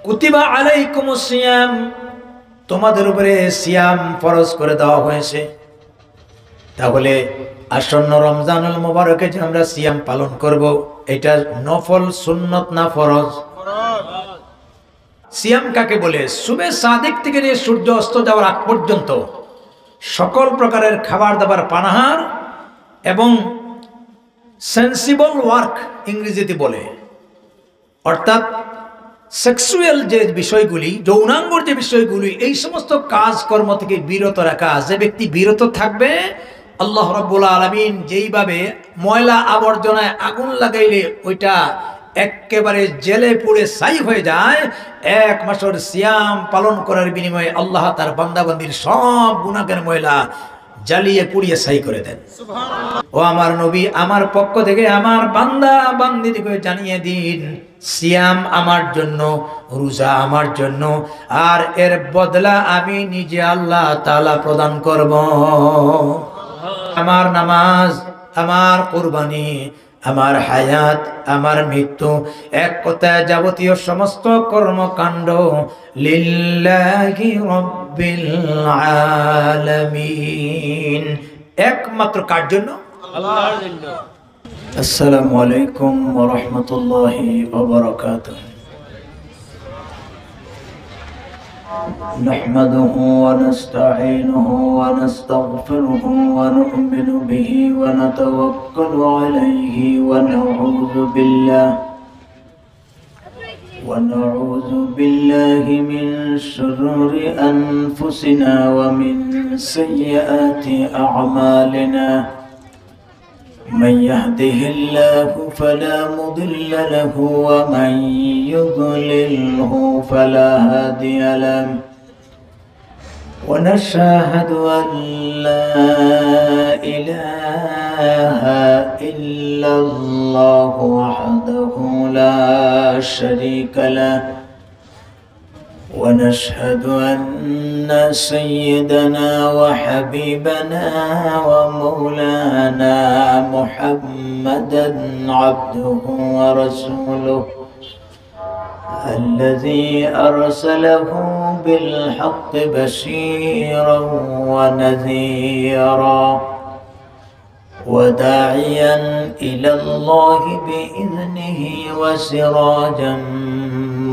কুতিবা আলাইকুমুস সিয়াম, তোমাদের উপরে সিয়াম ফরজ করে দেওয়া হয়েছে। তাহলে আসন্ন রমজানুল মুবারকে যে আমরা সিয়াম পালন করব, এটা নফল সুন্নত না ফরজ? সিয়াম কাকে বলে? সুবে সাদিক থেকে নিয়ে সূর্য অস্ত যাওয়ার আগ পর্যন্ত সকল প্রকারের খাবার দাবার, পানাহার এবং সেন্সিবল ওয়ার্ক ইংরেজিতে বলে, অর্থাৎ সেক্সুয়াল যে বিষয়গুলি, যৌনাঙ্গর যে বিষয়গুলি, এই সমস্ত কাজকর্ম থেকে বিরত রাখা। যে ব্যক্তি বিরত থাকবে, আল্লাহ রাব্বুল আলামিন যেইভাবে ময়লা আবর্জনায় আগুন লাগাইলে ওইটা একেবারে জেলে পুড়ে ছাই হয়ে যায়, 1 মাসের সিয়াম পালন করার বিনিময়ে আল্লাহ তার বান্দাবান্দির সব গুনাহের ময়লা জ্বালিয়ে পুড়িয়ে ছাই করে দেন। ও আমার নবী, আমার পক্ষ থেকে আমার বান্দা বান্দিদেরকে জানিয়ে দিন, সিয়াম আমার জন্য, রোজা আমার জন্য, আর এর বদলা আমি নিজে আল্লাহ তাআলা প্রদান করব। আমার নামাজ, আমার কুরবানি, আমার হায়াত, আমার মৃত্যু, এক কথায় যাবতীয় সমস্ত কর্মকাণ্ড লিল্লাহি রাব্বিল আলামিন, একমাত্র কার জন্য? আল্লাহর জন্য। আসসালামু আলাইকুম ওয়া রাহমাতুল্লাহি ওয়া বারাকাতুহু। نحمده ونستعينه ونستغفره ونؤمن به ونتوكل عليه ونعوذ بالله من شرور أنفسنا ومن سيئات أعمالنا. من يهده الله فلا مضل له ومن يضلله فلا هادي له. ونشهد أن لا إله إلا الله وحده لا شريك له. ونشهد أن سيدنا وحبيبنا ومولانا محمدا عبده ورسوله الذي أرسله بالحق بشيرا ونذيرا وداعيا إلى الله بإذنه وسراجا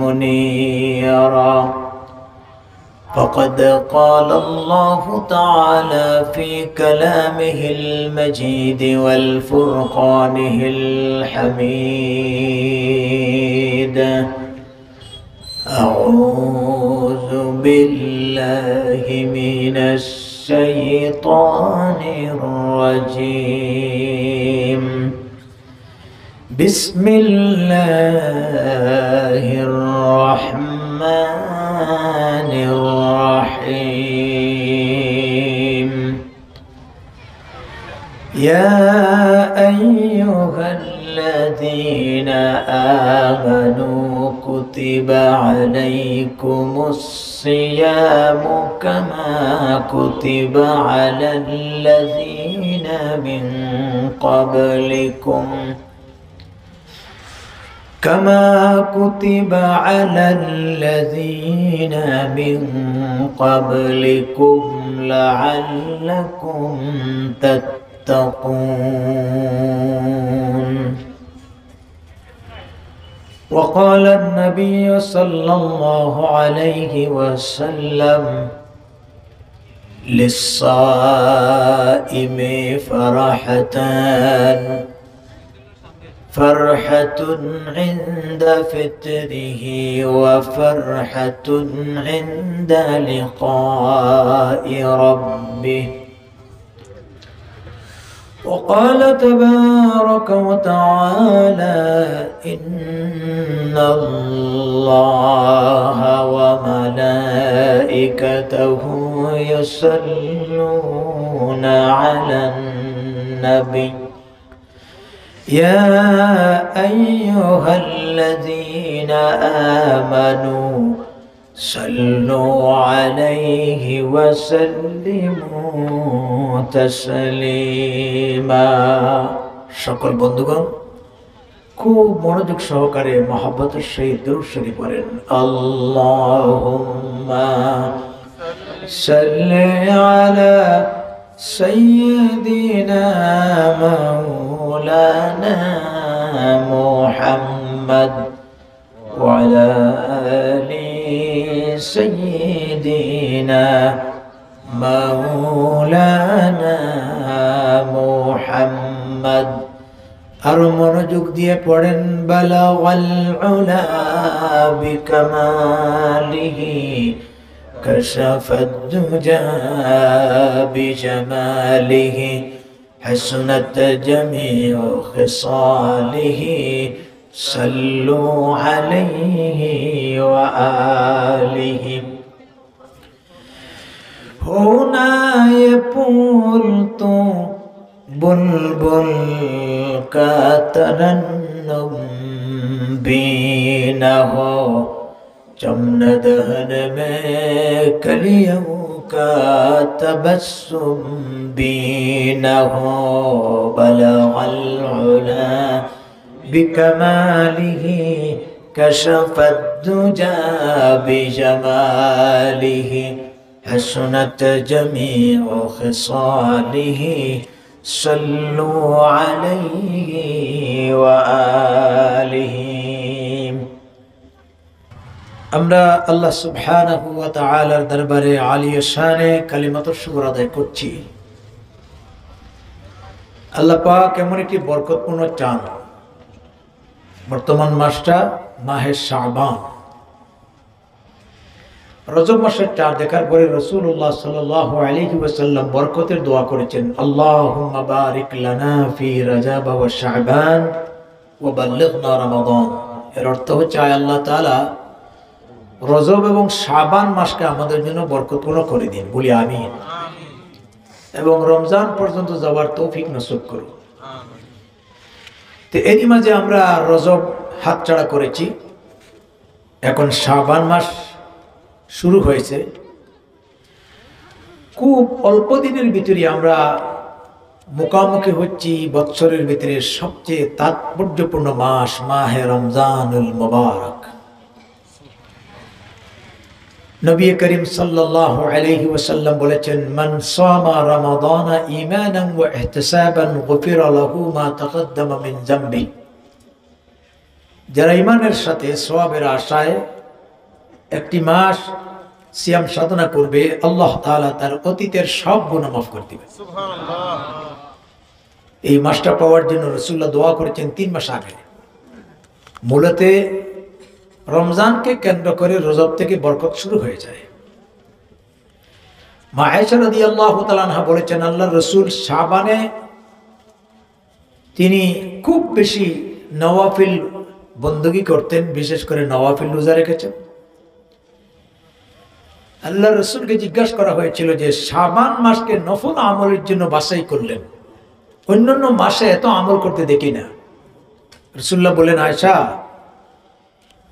منيرا. فقد قال الله تعالى في كلامه المجيد والفرقانه الحميد: أعوذ بالله من الشيطان الرجيم. بسم الله الرحمن الرحيم. يا أيها الذين آمنوا كتب عليكم الصيام كما كتب على الذين من قبلكم لعلكم تتقون. وقال النبي صلى الله عليه وسلم: للصائم فرحتان: فرحة عند فطره وفرحة عند لقاء ربه. وقال تبارك وتعالى: إن الله وملائكته يصلون على النبي يا أيها الذين آمنوا صلوا عليه وسلموا تسليما. সকল বন্ধুগণ, খুব মনোযোগ সহকারে মহব্বতের সহিত দুরূদ শরীফ পড়েন। আল্লাহুম্মা সাল্লি আলা সাইয়্যিদিনা মাওলানা মুহাম্মদ ওয়া আলা আলি সাইয়্যিদিনা মাওলানা মুহাম্মদ। আর মনোযোগ দিয়ে পড়েন বালাগাল উলা বিকামালিহি কাশাফাদ দুজা বিজামালিহি হাসনাত জামিউ খিসালিহি সাল্লু আলাইহি ওয়া আলিহি। होना ये फूल तो बुलबुल का तरन्नुम भी न हो, चमन दहन में कलियों का तबस्सुम भी न हो। बलगल उला बिकमालिही कशफद दुजा बिजमालिही हसनत जमीउ खिसालिही सल्लु अलैहि व आलिहि। আমরা আল্লাহ সুবহানাহু ওয়া তাআলার দরবারে আলিয়া শানে কালিমাতুশ শুকর আদায় করছি। আল্লাহ পাক এমন একটি বরকতপূর্ণ চাঁদ, বর্তমান মাসটা মাহে শাবান, রজব মাসের চাঁদ দেখার পরে রাসূলুল্লাহ সাল্লাল্লাহু আলাইহি ওয়াসাল্লাম বরকতের দোয়া করেছেন, আল্লাহুম্মা বারিক লানা ফি রজব ওয়া শাবান ওয়া বাল্লিগনা রমাদান। এর অর্থ হচ্ছে, আয় আল্লাহ তাআলা রজব এবং শাবান মাসকে আমাদের জন্য বরকতপূর্ণ করে দিন, বলি আমিন। এবং রমজান পর্যন্ত যাওয়ার তৌফিক নসিব করুন। তো এরই মাঝে আমরা রজব হাতছাড়া করেছি, এখন শাবান মাস শুরু হয়েছে। খুব অল্প দিনের ভিতরে আমরা মুখোমুখি হচ্ছি বৎসরের ভিতরে সবচেয়ে তাৎপর্যপূর্ণ মাস, মাহে রমজানুল মুবারক। নবী করিম সাল্লাল্লাহু আলাইহি ওয়াসাল্লাম বলেছেন, মান সামা রমাদানা ঈমানান ওয়া ইহতিসাবান গুফিরা লাহু মা তাকাদ্দামা মিন যামবি। যারা ঈমানের সাথে সওয়াবের আশায় একটি মাস সিয়াম সাধনা করবে, আল্লাহ তাআলা তার অতীতের সব গুনাহ মাফ করে দিবেন। সুবহানাল্লাহ। এই মাসটা পাওয়ার জন্য রাসূলুল্লাহ দোয়া করেছেন 3 মাস আগে। মূলত রমজানকে কেন্দ্র করে রজব থেকে বরকত শুরু হয়ে যায়। মা আয়েশা রাদিয়াল্লাহু তাআলা আনহা বলেছেন, আল্লাহর রাসূল শাবানে তিনি খুব বেশি নওয়াফিল বندگی করতেন, বিশেষ করে নওয়াফিল রোজা রেখেছেন। আল্লাহর রাসূলকে জিজ্ঞাসা করা হয়েছিল যে শাবান মাসকে নফল আমলের জন্য বাছাই করলেন, অন্যান্য মাসে এত আমল করতে দেখি না। রাসূলুল্লাহ বলেন, আয়েশা,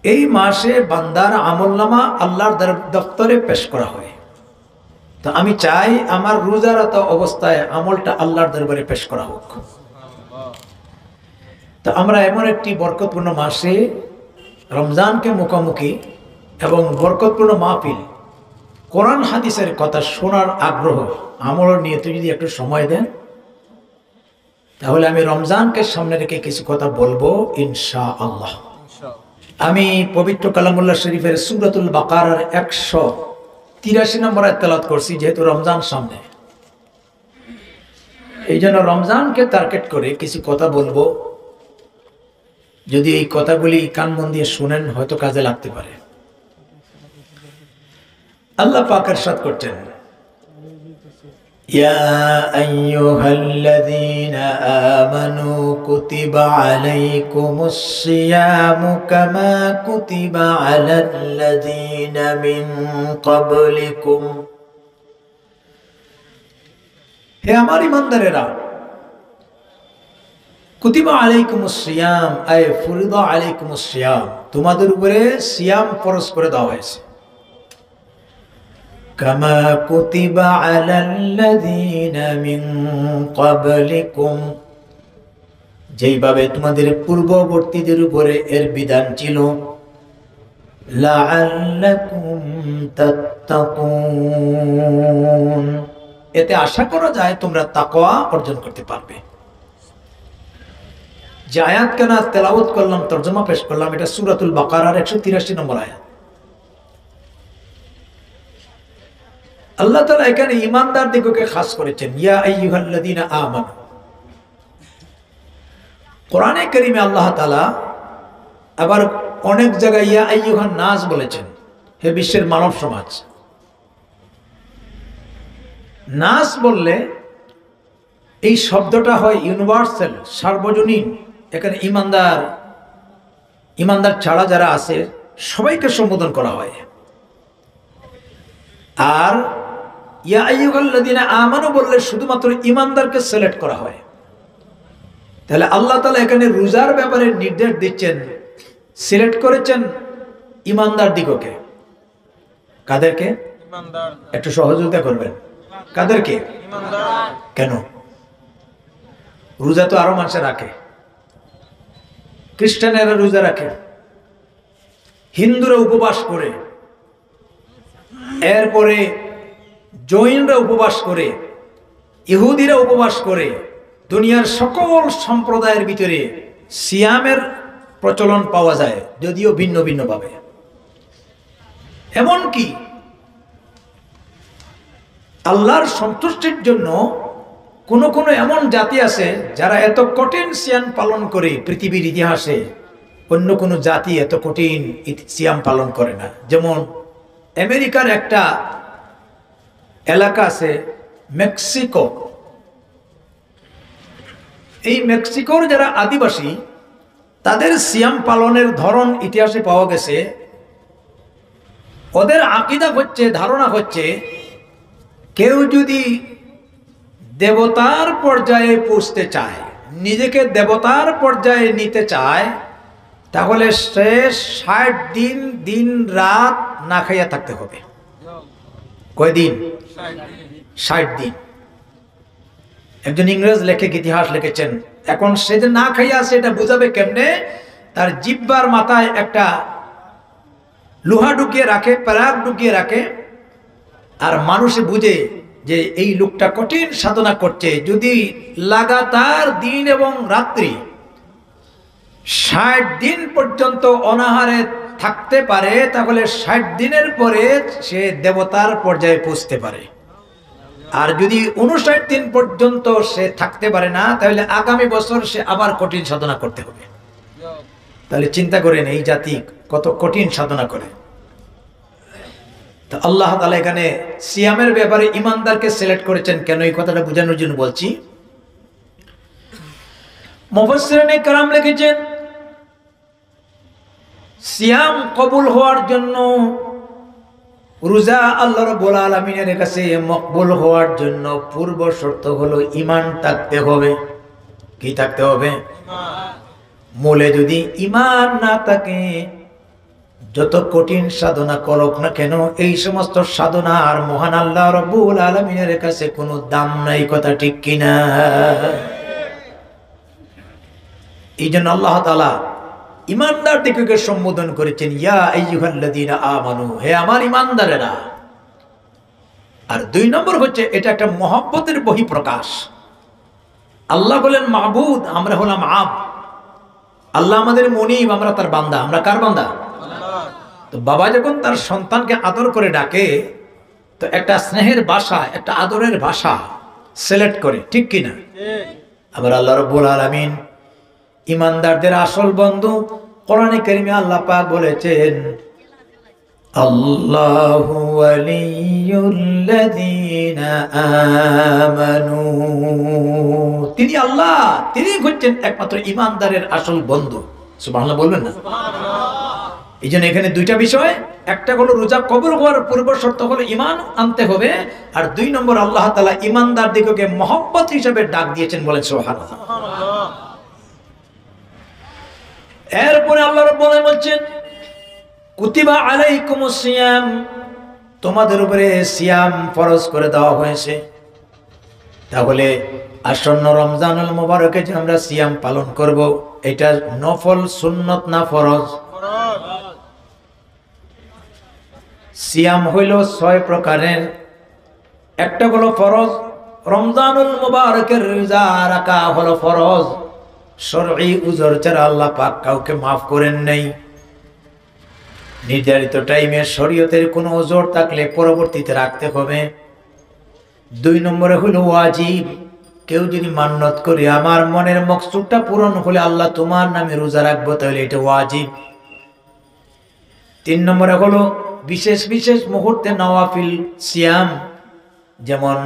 এই মাসে বান্দার আমলনামা আল্লাহর দফতরে পেশ করা হয়, তো আমি চাই আমার রোজারত অবস্থায় আমলটা আল্লাহর দরবারে পেশ করা হোক। তো আমরা এমন একটি বরকতপূর্ণ মাসে রমজানকে মুখোমুখি এবং বরকতপূর্ণ মাহফিল, কোরআন হাদিসের কথা শোনার আগ্রহ, আমল নিয়ে তুই যদি একটু সময় দেন, তাহলে আমি রমজানকে সামনে রেখে কিছু কথা বলবো ইনশাআল্লাহ। আমি পবিত্র কালামুল্লাহ শরীফের সূরাতুল বাকারার 183 নম্বর আয়াত তেলাওয়াত করছি, যেহেতু রমজান সামনে, এই জন্য রমজানকে টার্গেট করে কিছু কথা বলবো। যদি এই কথাগুলি কান মন দিয়ে শুনেন, হয়তো কাজে লাগতে পারে। আল্লাহ পাক ইরশাদ করছেন, ইয়া আইয়ুহাল্লাযীনা আমানু কুতিবা আলাইকুমুস সিয়ামু কামা কুতিবা আলাল্লাযীনা মিন ক্বাবলিকুম। হে আমার ঈমানদারেরা, কুতিবা আলাইকুমুস সিয়াম আয় ফুরিদা আলাইকুমুস সিয়াম, তোমাদের উপরে সিয়াম ফরজ করে দেওয়া হয়েছে। কামা কুতিবা আলাল্লাযীনা মিন ক্বাবলিকুম, যেইভাবে তোমাদের পূর্ববর্তীদের উপরে এর বিধান ছিল, লাআল্লাকুম তাত্তাকুন, এতে আশা করা যায় তোমরা তাকওয়া অর্জন করতে পারবে। যে আয়াত কেন তেলাওয়াত করলাম, তরজমা পেশ করলাম, এটা সূরাতুল বাকারার 183 নম্বর আয়াত। আল্লাহ তাআলা এখানে ঈমানদারদিগকে খাস করেছেন, ইয়া আইয়ুহাল্লাযীনা আমানু। কোরআনে কারীমে আল্লাহ তাআলা আবার অনেক জায়গায় ইয়া আইয়ুহান নাস বলেছেন, হে বিশ্বের মানব সমাজ। নাস বললে এই শব্দটা হয় ইউনিভার্সাল, সার্বজনীন। এখানে ইমানদার ছাড়া যারা আছে সবাইকে সম্বোধন করা হয়। আর ইয়া আইয়ুহাল্লাযীনা আমানু বললে শুধুমাত্র ইমানদারকে সিলেক্ট করা হয়। তাহলে আল্লাহ তাআলা এখানে রোজার ব্যাপারে নির্দেশ দিচ্ছেন, সিলেক্ট করেছেন ইমানদার দিগকে। কাদেরকে? ইমানদার। একটু সহযোগিতা করবেন, কাদেরকে? ইমানদার। কেন? রোজা তো আরো মানুষে রাখে, খ্রিস্টানেরা রোজা রাখে, হিন্দুরা উপবাস করে, এরপরে জৈনরা উপবাস করে, ইহুদিরা উপবাস করে। দুনিয়ার সকল সম্প্রদায়ের ভিতরে সিয়ামের প্রচলন পাওয়া যায়, যদিও ভিন্ন ভিন্ন ভাবে। এমনকি আল্লাহর সন্তুষ্টির জন্য কোন কোন এমন জাতি আছে যারা এত কঠিন সিয়াম পালন করে, পৃথিবীর ইতিহাসে অন্য কোনো জাতি এত কঠিন সিয়াম পালন করে না। যেমন আমেরিকার একটা এলাকা আছে মেক্সিকো। এই মেক্সিকোর যারা আদিবাসী, তাদের সিয়াম পালনের ধরন ইতিহাসে পাওয়া গেছে। ওদের আকীদা হচ্ছে, ধারণা হচ্ছে, কেউ যদি দেবতার পর্যায়ে পৌঁছতে চায়, নিজেকে দেবতার পর্যায়ে নিতে চায়, তাহলে সে 60 দিন দিন রাত না খাইয়া থাকতে হবে। কয়দিন? 60 দিন। একজন ইংরেজ লেখক ইতিহাস লিখেছেন। এখন সে যে না খাইয়া আছে এটা বুঝাবে কেমনে? তার জিহ্বার মাথায় একটা লোহা ঢুকিয়ে রাখে, প্যারাক ঢুকিয়ে রাখে, আর মানুষে বুঝে যে এই লোকটা কঠিন সাধনা করছে। যদি লাগাতার দিন এবং রাত্রি 60 দিন পর্যন্ত অনাহারে থাকতে পারে, তাহলে 60 দিনের পরে সে দেবতার পর্যায়ে পৌঁছতে পারে। আর যদি 59 দিন পর্যন্ত সে থাকতে পারে না, তাহলে আগামী বছর সে আবার কঠিন সাধনা করতে হবে। তাহলে চিন্তা করেন এই জাতি কত কঠিন সাধনা করে। তো আল্লাহ তাআলা এখানে সিয়ামের ব্যাপারে ইমানদারকে সিলেক্ট করেছেন কেন, এই কথাটা বোঝানোর জন্য বলছি। মুফাসসিরিনে কেরাম লিখেছেন, সিয়াম কবুল হওয়ার জন্য, রোজা আল্লাহ রাব্বুল আলামিনের কাছে মকবুল হওয়ার জন্য পূর্ব শর্ত হলো ঈমান থাকতে হবে। কি থাকতে হবে? মূলে যদি ঈমান না থাকে, যত কঠিন সাধনা করুক না কেন, এই সমস্ত সাধনা আর মহান আল্লাহ রাব্বুল আলামিনের কাছে কোনো দাম নাই। কথা ঠিক কিনা? এই জন্য আল্লাহ তাআলা ইমানদার দিগকে সম্বোধন করেছেন, ইয়া আইয়ুহাল্লাযীনা আমানু, হে আমার ইমানদারেরা। আর 2 নম্বর হচ্ছে এটা একটা মহব্বতের বহিঃপ্রকাশ। আল্লাহ বলেন মাবুদ, আমরা হলাম আব্দ। আল্লাহ আমাদের মুনিব, আমরা তার বান্দা। আমরা কার বান্দা? তো বাবা যখন তার সন্তানকে আদর করে ডাকে, তো একটা স্নেহের ভাষা, একটা আদরের ভাষা সিলেক্ট করে, ঠিক কিনা? আবার আল্লাহ রাব্বুল আলামিন ইমানদারদের আসল বন্ধু কোরআনে কারীমে আল্লাহ পাক বলেছেন, আল্লাহু ওয়ালিয়ুল্লাযীনা আমানু, তিনি আল্লাহ, তিনি হচ্ছেন একমাত্র ইমানদারের আসল বন্ধু। সুবহানাল্লাহ বলবেন না? এই জন্য এখানে 2টা বিষয়, একটা হলো রোজা কবুল হওয়ার পূর্ব শর্ত হলো ঈমান আনতে হবে, আর 2 নম্বর আল্লাহ তাআলা ঈমানদার দিগকে মহব্বত হিসেবে ডাক দিয়েছেন, বলেন সুবহানাল্লাহ। এরপরে আল্লাহ রাব্বুল আলামিন বলছেন, কুতিবা আলাইকুমুস সিয়াম, তোমাদের উপরে সিয়াম ফরজ করে দেওয়া হয়েছে। তাহলে আসন্ন রমজানুল মুবারকে যে আমরা সিয়াম পালন করব, এটা নফল সুন্নত না ফরজ? সিয়াম হইল 6 প্রকারের, একটা হলো ফরজ। রমজানুল মুবারকের রোজা রাখা হলো ফরজ। শরঈ উযর ছাড়া আল্লাহ পাক কাউকে মাফ করেন নাই। নির্ধারিত টাইমে শরীয়তের কোনো ওজর থাকলে পরবর্তীতে রাখতে হবে। 2 নম্বরে হলো ওয়াজিব। কেউ যদি মান্নত করে আমার মনের মকসুদটা পূরণ হলে আল্লাহ তোমার নামে রোজা রাখবো, তাহলে এটা ওয়াজিব। 3 নম্বরে হলো বিশেষ বিশেষ মুহূর্তে নওয়াফিল সিয়াম, যেমন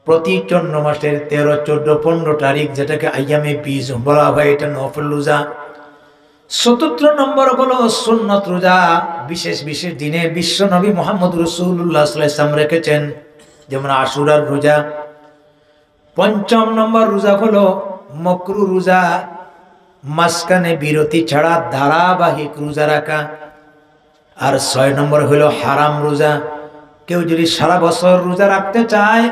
প্রতি চন্দ্র মাসের 13, 14, 15 তারিখ, যেটাকে আইয়ামে বীজ বলা হয়, এটা নফল রোজা। 74 নম্বর হলো সুন্নত রোজা, বিশেষ বিশেষ দিনে বিশ্ব নবী মুহাম্মদ রাসূলুল্লাহ সাল্লাল্লাহু আলাইহি ওয়াসাল্লাম রেখেছেন, যেমন আশুরার রোজা। 5 নম্বর রোজা হলো মকরু রোজা, মাঝখানে বিরতি ছাড়া ধারাবাহিক রোজা রাখা। আর 6 নম্বর হলো হারাম রোজা। কেউ যদি সারা বছর রোজা রাখতে চায়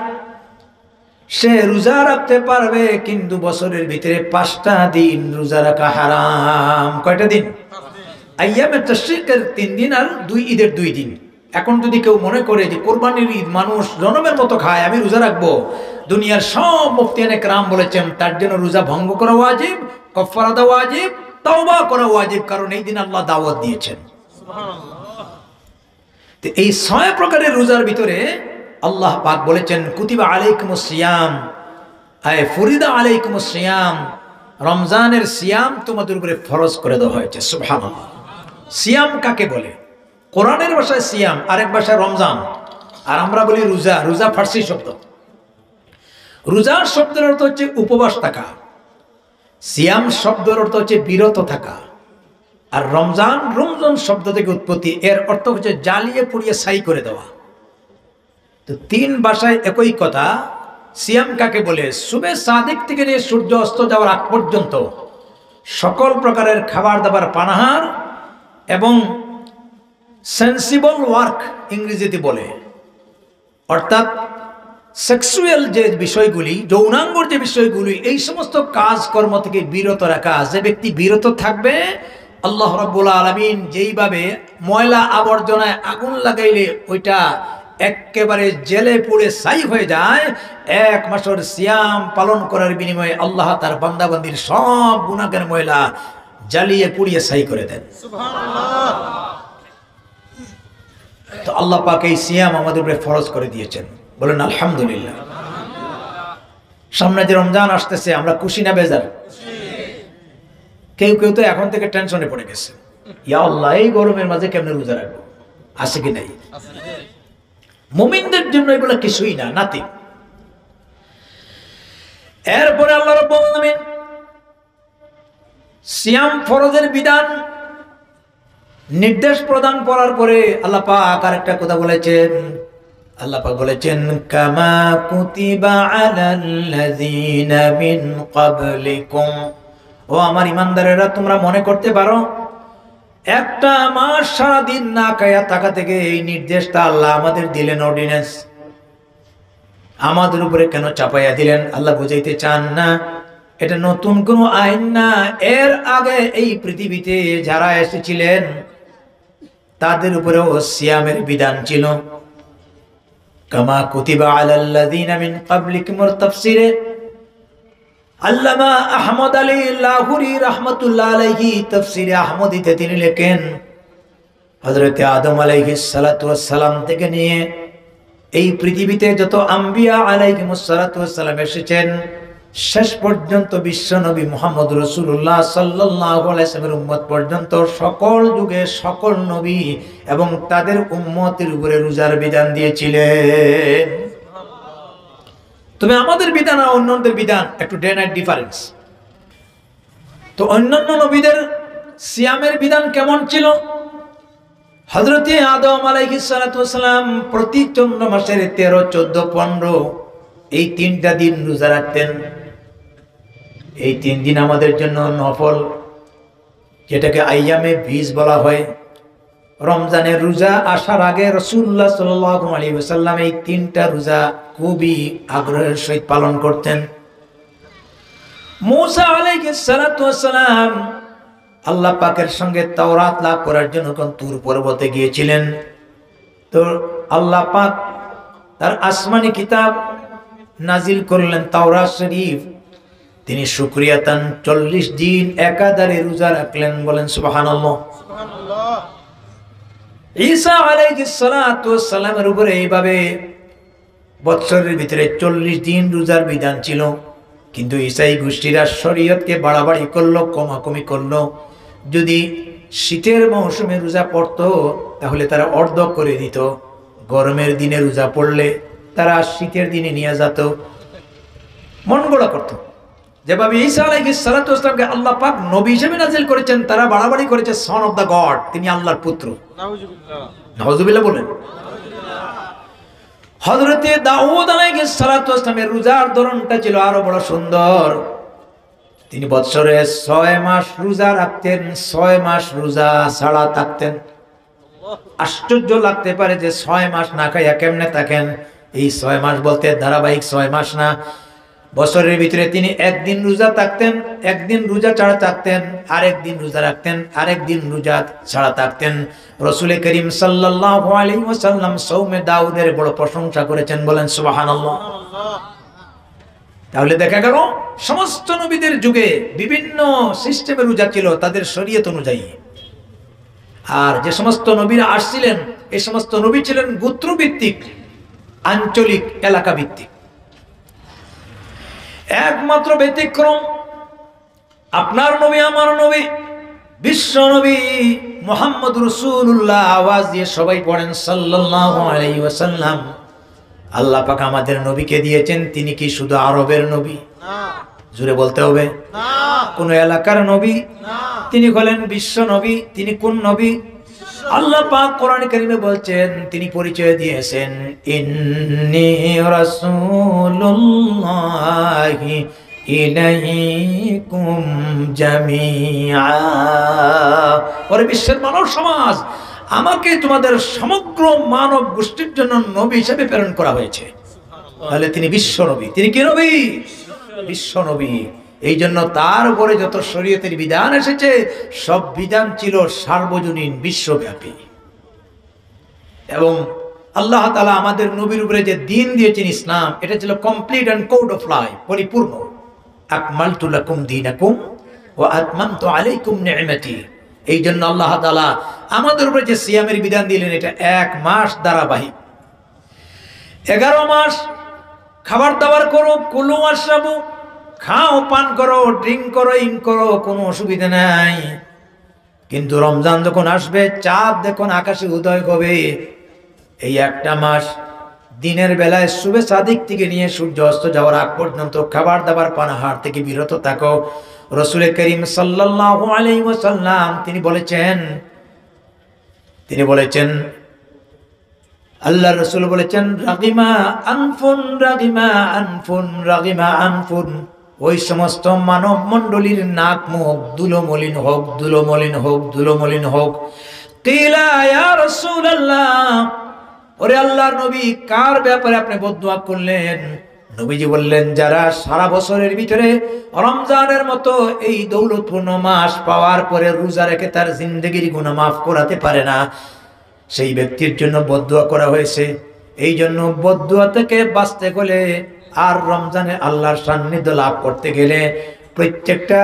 সে রোজা রাখতে পারবে, কিন্তু বছরের ভিতরে 5টা দিন রোজা রাখা হারাম। কয়টা দিন? আইয়ামে তাশরিকের 3 দিন আর 2 ঈদের 2 দিন। এখন যদি কেউ মনে করে যে কোরবানির ঈদ মানুষ জনমের মতো খায়, আমি রোজা রাখবো, দুনিয়ার সব মুফতিয়ানে কেরাম বলেছেন তার জন্য রোজা ভঙ্গ করা ওয়াজিব, কাফারা দেওয়া ওয়াজিব, তাওবা করা ওয়াজিব, কারণ এই দিন আল্লাহ দাওয়াত দিয়েছেন। তো এই 6 প্রকারের রোজার ভিতরে আল্লাহ পাক বলেছেন কুতিবা আলাইকুমুস সিয়াম, আয় ফরিদা আলাইকুমুস সিয়াম, রমজানের সিয়াম তোমাদের উপরে ফরজ করে দেওয়া হয়েছে। সুবহানাল্লাহ। সিয়াম কাকে বলে? কোরআনের ভাষায় সিয়াম, আরেক ভাষায় রমজান, আর আমরা বলি রোজা। রোজা ফার্সি শব্দ। রোজার শব্দের অর্থ হচ্ছে উপবাস থাকা, সিয়াম শব্দের অর্থ হচ্ছে বিরত থাকা, আর রমজান রমজান শব্দ থেকে উৎপত্তি, এর অর্থ হচ্ছে জ্বালিয়ে পুড়িয়ে ছাই করে দেওয়া। তো 3 ভাষায় একই কথা। সিয়াম কাকে বলে? সুবে সাদিক থেকে নিয়ে সূর্য অস্ত যাওয়ার আগ পর্যন্ত সকল প্রকারের খাবার দাবার, পানাহার এবং সেন্সিবল ওয়ার্ক ইংরেজিতে বলে, অর্থাৎ সেক্সুয়াল যে বিষয়গুলি, যৌনাঙ্গর যে বিষয়গুলি, এই সমস্ত কাজকর্ম থেকে বিরত রাখা। যে ব্যক্তি বিরত থাকবে, আল্লাহ রাব্বুল আলামিন যেইভাবে ময়লা আবর্জনায় আগুন লাগাইলে ওইটা একেবারে জেলে পুড়ে ছাই হয়ে যায়, 1 মাসের সিয়াম পালন করার বিনিময়ে আল্লাহ তার বান্দাবান্দির সব গুনাহের ময়লা জ্বালিয়ে পুড়িয়ে ছাই করে দেন। সুবহানাল্লাহ। তো আল্লাহ পাক এই সিয়াম আমাদের উপরে ফরজ করে দিয়েছেন, বলেন আলহামদুলিল্লাহ। সামনে যে রমজান আসতেছে, আমরা খুশি না বেজার? কেউ কেউ তো এখন থেকে টেনশনে পড়ে গেছে, ইয়া আল্লাহ এই গরমের মাঝে কেমনে রোজা রাখবো, আছে কি নাই? মুমিনদের জন্য এগুলো কিছুই না, নাথিং। এরপরে আল্লাহ রাব্বুল আলামিন সিয়াম ফরজের বিধান নির্দেশ প্রদান করার পরে আল্লাহ পাক আরেকটা কথা বলেছেন। আল্লাহ পাক বলেছেন কামা কুতিবা আলাল্লাযিনা মিন ক্বাবলিকুম, ও আমার ইমানদারেরা, তোমরা মনে করতে পারো একটা মাস সারাদিন না খায়া থাকা থেকে এই নির্দেশটা আল্লাহ আমাদের দিলেন, অর্ডিন্যান্স আমাদের উপরে কেন চাপাইয়া দিলেন? আল্লাহ বুঝাইতে চান না এটা নতুন কোনো আইন না। এর আগে এই পৃথিবীতে যারা এসেছিলেন তাদের উপরেও সিয়ামের বিধান ছিল। কামা কুতিবা আলাল্লাযিনা মিন ক্বাবলিকুম তাফসীরে আল্লামা আহমদ আলী লাহুরি রাহমাতুল্লাহ আলাইহি তাফসীরে আহমদীতে তিনি লেখেন, হযরত আদম আলাইহিস সালাতু ওয়াস সালাম থেকে নিয়ে এই পৃথিবীতে যত আম্বিয়া আলাইহিমুস সালাতু ওয়াস সালাম এসেছেন, শেষ পর্যন্ত বিশ্ব নবী মুহাম্মদ রাসূলুল্লাহ সাল্লাল্লাহু আলাইহি ওয়াসাল্লামের উম্মত পর্যন্ত সকল যুগে সকল নবী এবং তাদের উম্মতের উপরে রোজার বিধান দিয়েছিলেন। তবে আমাদের বিধান আর অন্যদের বিধান একটু ডে নাইট ডিফারেন্স। তো অন্যান্য নবীদের সিয়ামের বিধান কেমন ছিল? হযরত আদম আলাইহিস সালাতু ওয়াস সালাম প্রতি চন্দ্র মাসের 13, 14, 15 এই 3টা দিন রোজা রাখতেন। এই 3 দিন আমাদের জন্য নফল, যেটাকে আইয়ামে বীজ বলা হয়। রমজানের রোজা আসার আগে রাসূলুল্লাহ সাল্লাল্লাহু আলাইহি ওয়াসাল্লাম এই 3টা রোজা খুবই আগ্রহের সহিত পালন করতেন। মূসা আলাইহিস সালাতু ওয়াস সালাম আল্লাহ পাকের সঙ্গে তাওরাত লাভ করার জন্য কোন তুর পর্বতে গিয়েছিলেন। তো আল্লাহ পাক তার আসমানি কিতাব নাজিল করলেন তাওরাত শরীফ। তিনি শুকরিয়াতান 40 দিন একাধারে রোজা রাখলেন, বলেন সুবহানাল্লাহ। সুবহানাল্লাহ। ঈসা আলাইহিস সালাতু ওয়াস সালামের উপরে এইভাবে বৎসরের ভিতরে 40 দিন রোজার বিধান ছিল, কিন্তু ঈসাই গোষ্ঠীরা শরীয়তকে বাড়াবাড়ি করলো, কমাকমি করলো। যদি শীতের মৌসুমে রোজা পড়তো তাহলে তারা অর্ধ করে দিত, গরমের দিনে রোজা পড়লে তারা শীতের দিনে নিয়ে যেত, মন গড়া করত। যেভাবে ঈসা আলাইহিস সালাতু ওয়াস সালামকে আল্লাহ পাক নবী হিসেবে নাজিল করেছেন, তারা বাড়াবাড়ি করেছে সন অফ দা গড, তিনি আল্লাহর পুত্র। নাউজুবিল্লাহ, নাউজুবিল্লাহ বলেন। হযরতে দাউদ আলাইহিস সালাতু ওয়াস সালামের রোজার ধরনটা ছিল আরো বড় সুন্দর। তিনি বৎসরে 6 মাস রোজা রাখতেন, 6 মাস রোজা ছাড়া থাকতেন। আশ্চর্য লাগতে পারে যে 6 মাস না খাইয়া কেমনে থাকেন। এই 6 মাস বলতে ধারাবাহিক 6 মাস না, বছরের ভিতরে তিনি একদিন রোজা থাকতেন, একদিন রোজা ছাড়া থাকতেন, আরেকদিন রোজা রাখতেন, আরেকদিন রোজা ছাড়া থাকতেন। রাসূল করিম সাল্লাল্লাহু আলাইহি ওয়াসাল্লাম সওমে দাউদের বড় প্রশংসা করেছেন, বলেন সুবহানাল্লাহ। তাহলে দেখা গেল সমস্ত নবীদের যুগে বিভিন্ন সিস্টেমে রোজা ছিল তাদের শরীয়ত অনুযায়ী। আর যে সমস্ত নবীরা আসছিলেন এই সমস্ত নবী ছিলেন গোত্রভিত্তিক, আঞ্চলিক, এলাকা ভিত্তিক। একমাত্র ব্যতিক্রম আপনার নবী, আমার নবী, বিশ্ব নবী মুহাম্মদ রাসূলুল্লাহ। আওয়াজ দিয়ে সবাই পড়েন সাল্লাল্লাহু আলাইহি ওয়াসাল্লাম। আল্লাহ পাক আমাদের নবীকে দিয়েছেন, তিনি কি শুধু আরবের নবী? না। জোরে বলতে হবে। না। কোন এলাকার নবী? না। তিনি হলেন বিশ্ব নবী। তিনি কোন নবী? আল্লাহ পাক কোরআনে কারিমে বলছেন, তিনি পরিচয় দিয়েছেন ইন্নী রাসূলুল্লাহি ইলাইকুম জামিআ। ওরে বিশ্বের মানব সমাজ, আমাকে তোমাদের সমগ্র মানব গোষ্ঠীর জন্য নবী হিসেবে প্রেরণ করা হয়েছে। তাহলে তিনি বিশ্ব নবী। তিনি কি নবী? বিশ্ব নবী। এই জন্য তার উপরে যত শরীয়তের বিধান এসেছে সব বিধান ছিল সার্বজনীন, বিশ্বব্যাপী। এবং আল্লাহ তাআলা আমাদের নবীর উপরে যে দ্বীন দিয়েছেন ইসলাম, এটা ছিল complete and code of life, পরিপূর্ণ। আকমালতু লাকুম দীনাকুম ওয়া আতমামতু আলাইকুম নি'মাতি। এই জন্য আল্লাহ তাআলা আমাদের উপরে যে সিয়ামের বিধান দিলেন, এটা 1 মাস ধারাবাহিক। 11 মাস খাবার দাবার করো, কুলু ওয়াশরাবু, খাও, পান করো, ড্রিঙ্ক করো, ইন করো, কোনো অসুবিধা নাই। কিন্তু রমজান যখন আসবে, চাঁদ যখন আকাশে উদয় হবে, এই একটা মাস দিনের বেলায় শুভে সাদিক থেকে নিয়ে সূর্য অস্ত যাওয়ার আগ পর্যন্ত খাবার দাবার পানাহার থেকে বিরত থাকো। রাসূল করিম সাল্লাল্লাহু আলাইহি ওয়াসাল্লাম তিনি বলেছেন আল্লাহ রাসূল বলেছেন, রাগিমা আনফুন, রাগিমা আনফুন, রাগিমা আনফুন। ওই সমস্ত মানব মণ্ডলীর নাক মুখ ধুলোমলিন হোক, ধুলোমলিন হোক, ধুলোমলিন হোক। কিলা ইয়া রাসূলুল্লাহ, ওরে আল্লাহর নবী, কার ব্যাপারে আপনি বদদুয়া করলেন? নবীজি বললেন, যারা সারা বছরের ভিতরে রমজানের মতো এই দৌলতপূর্ণ মাস পাওয়ার পরে রোজা রেখে তার জিন্দেগির গুনাহ মাফ করাতে পারে না, সেই ব্যক্তির জন্য বদদুয়া করা হয়েছে। এই জন্য বদদুয়া থেকে বাঁচতে গেলে আর রমজানে আল্লাহর সান্নিধ্য লাভ করতে গেলে প্রত্যেকটা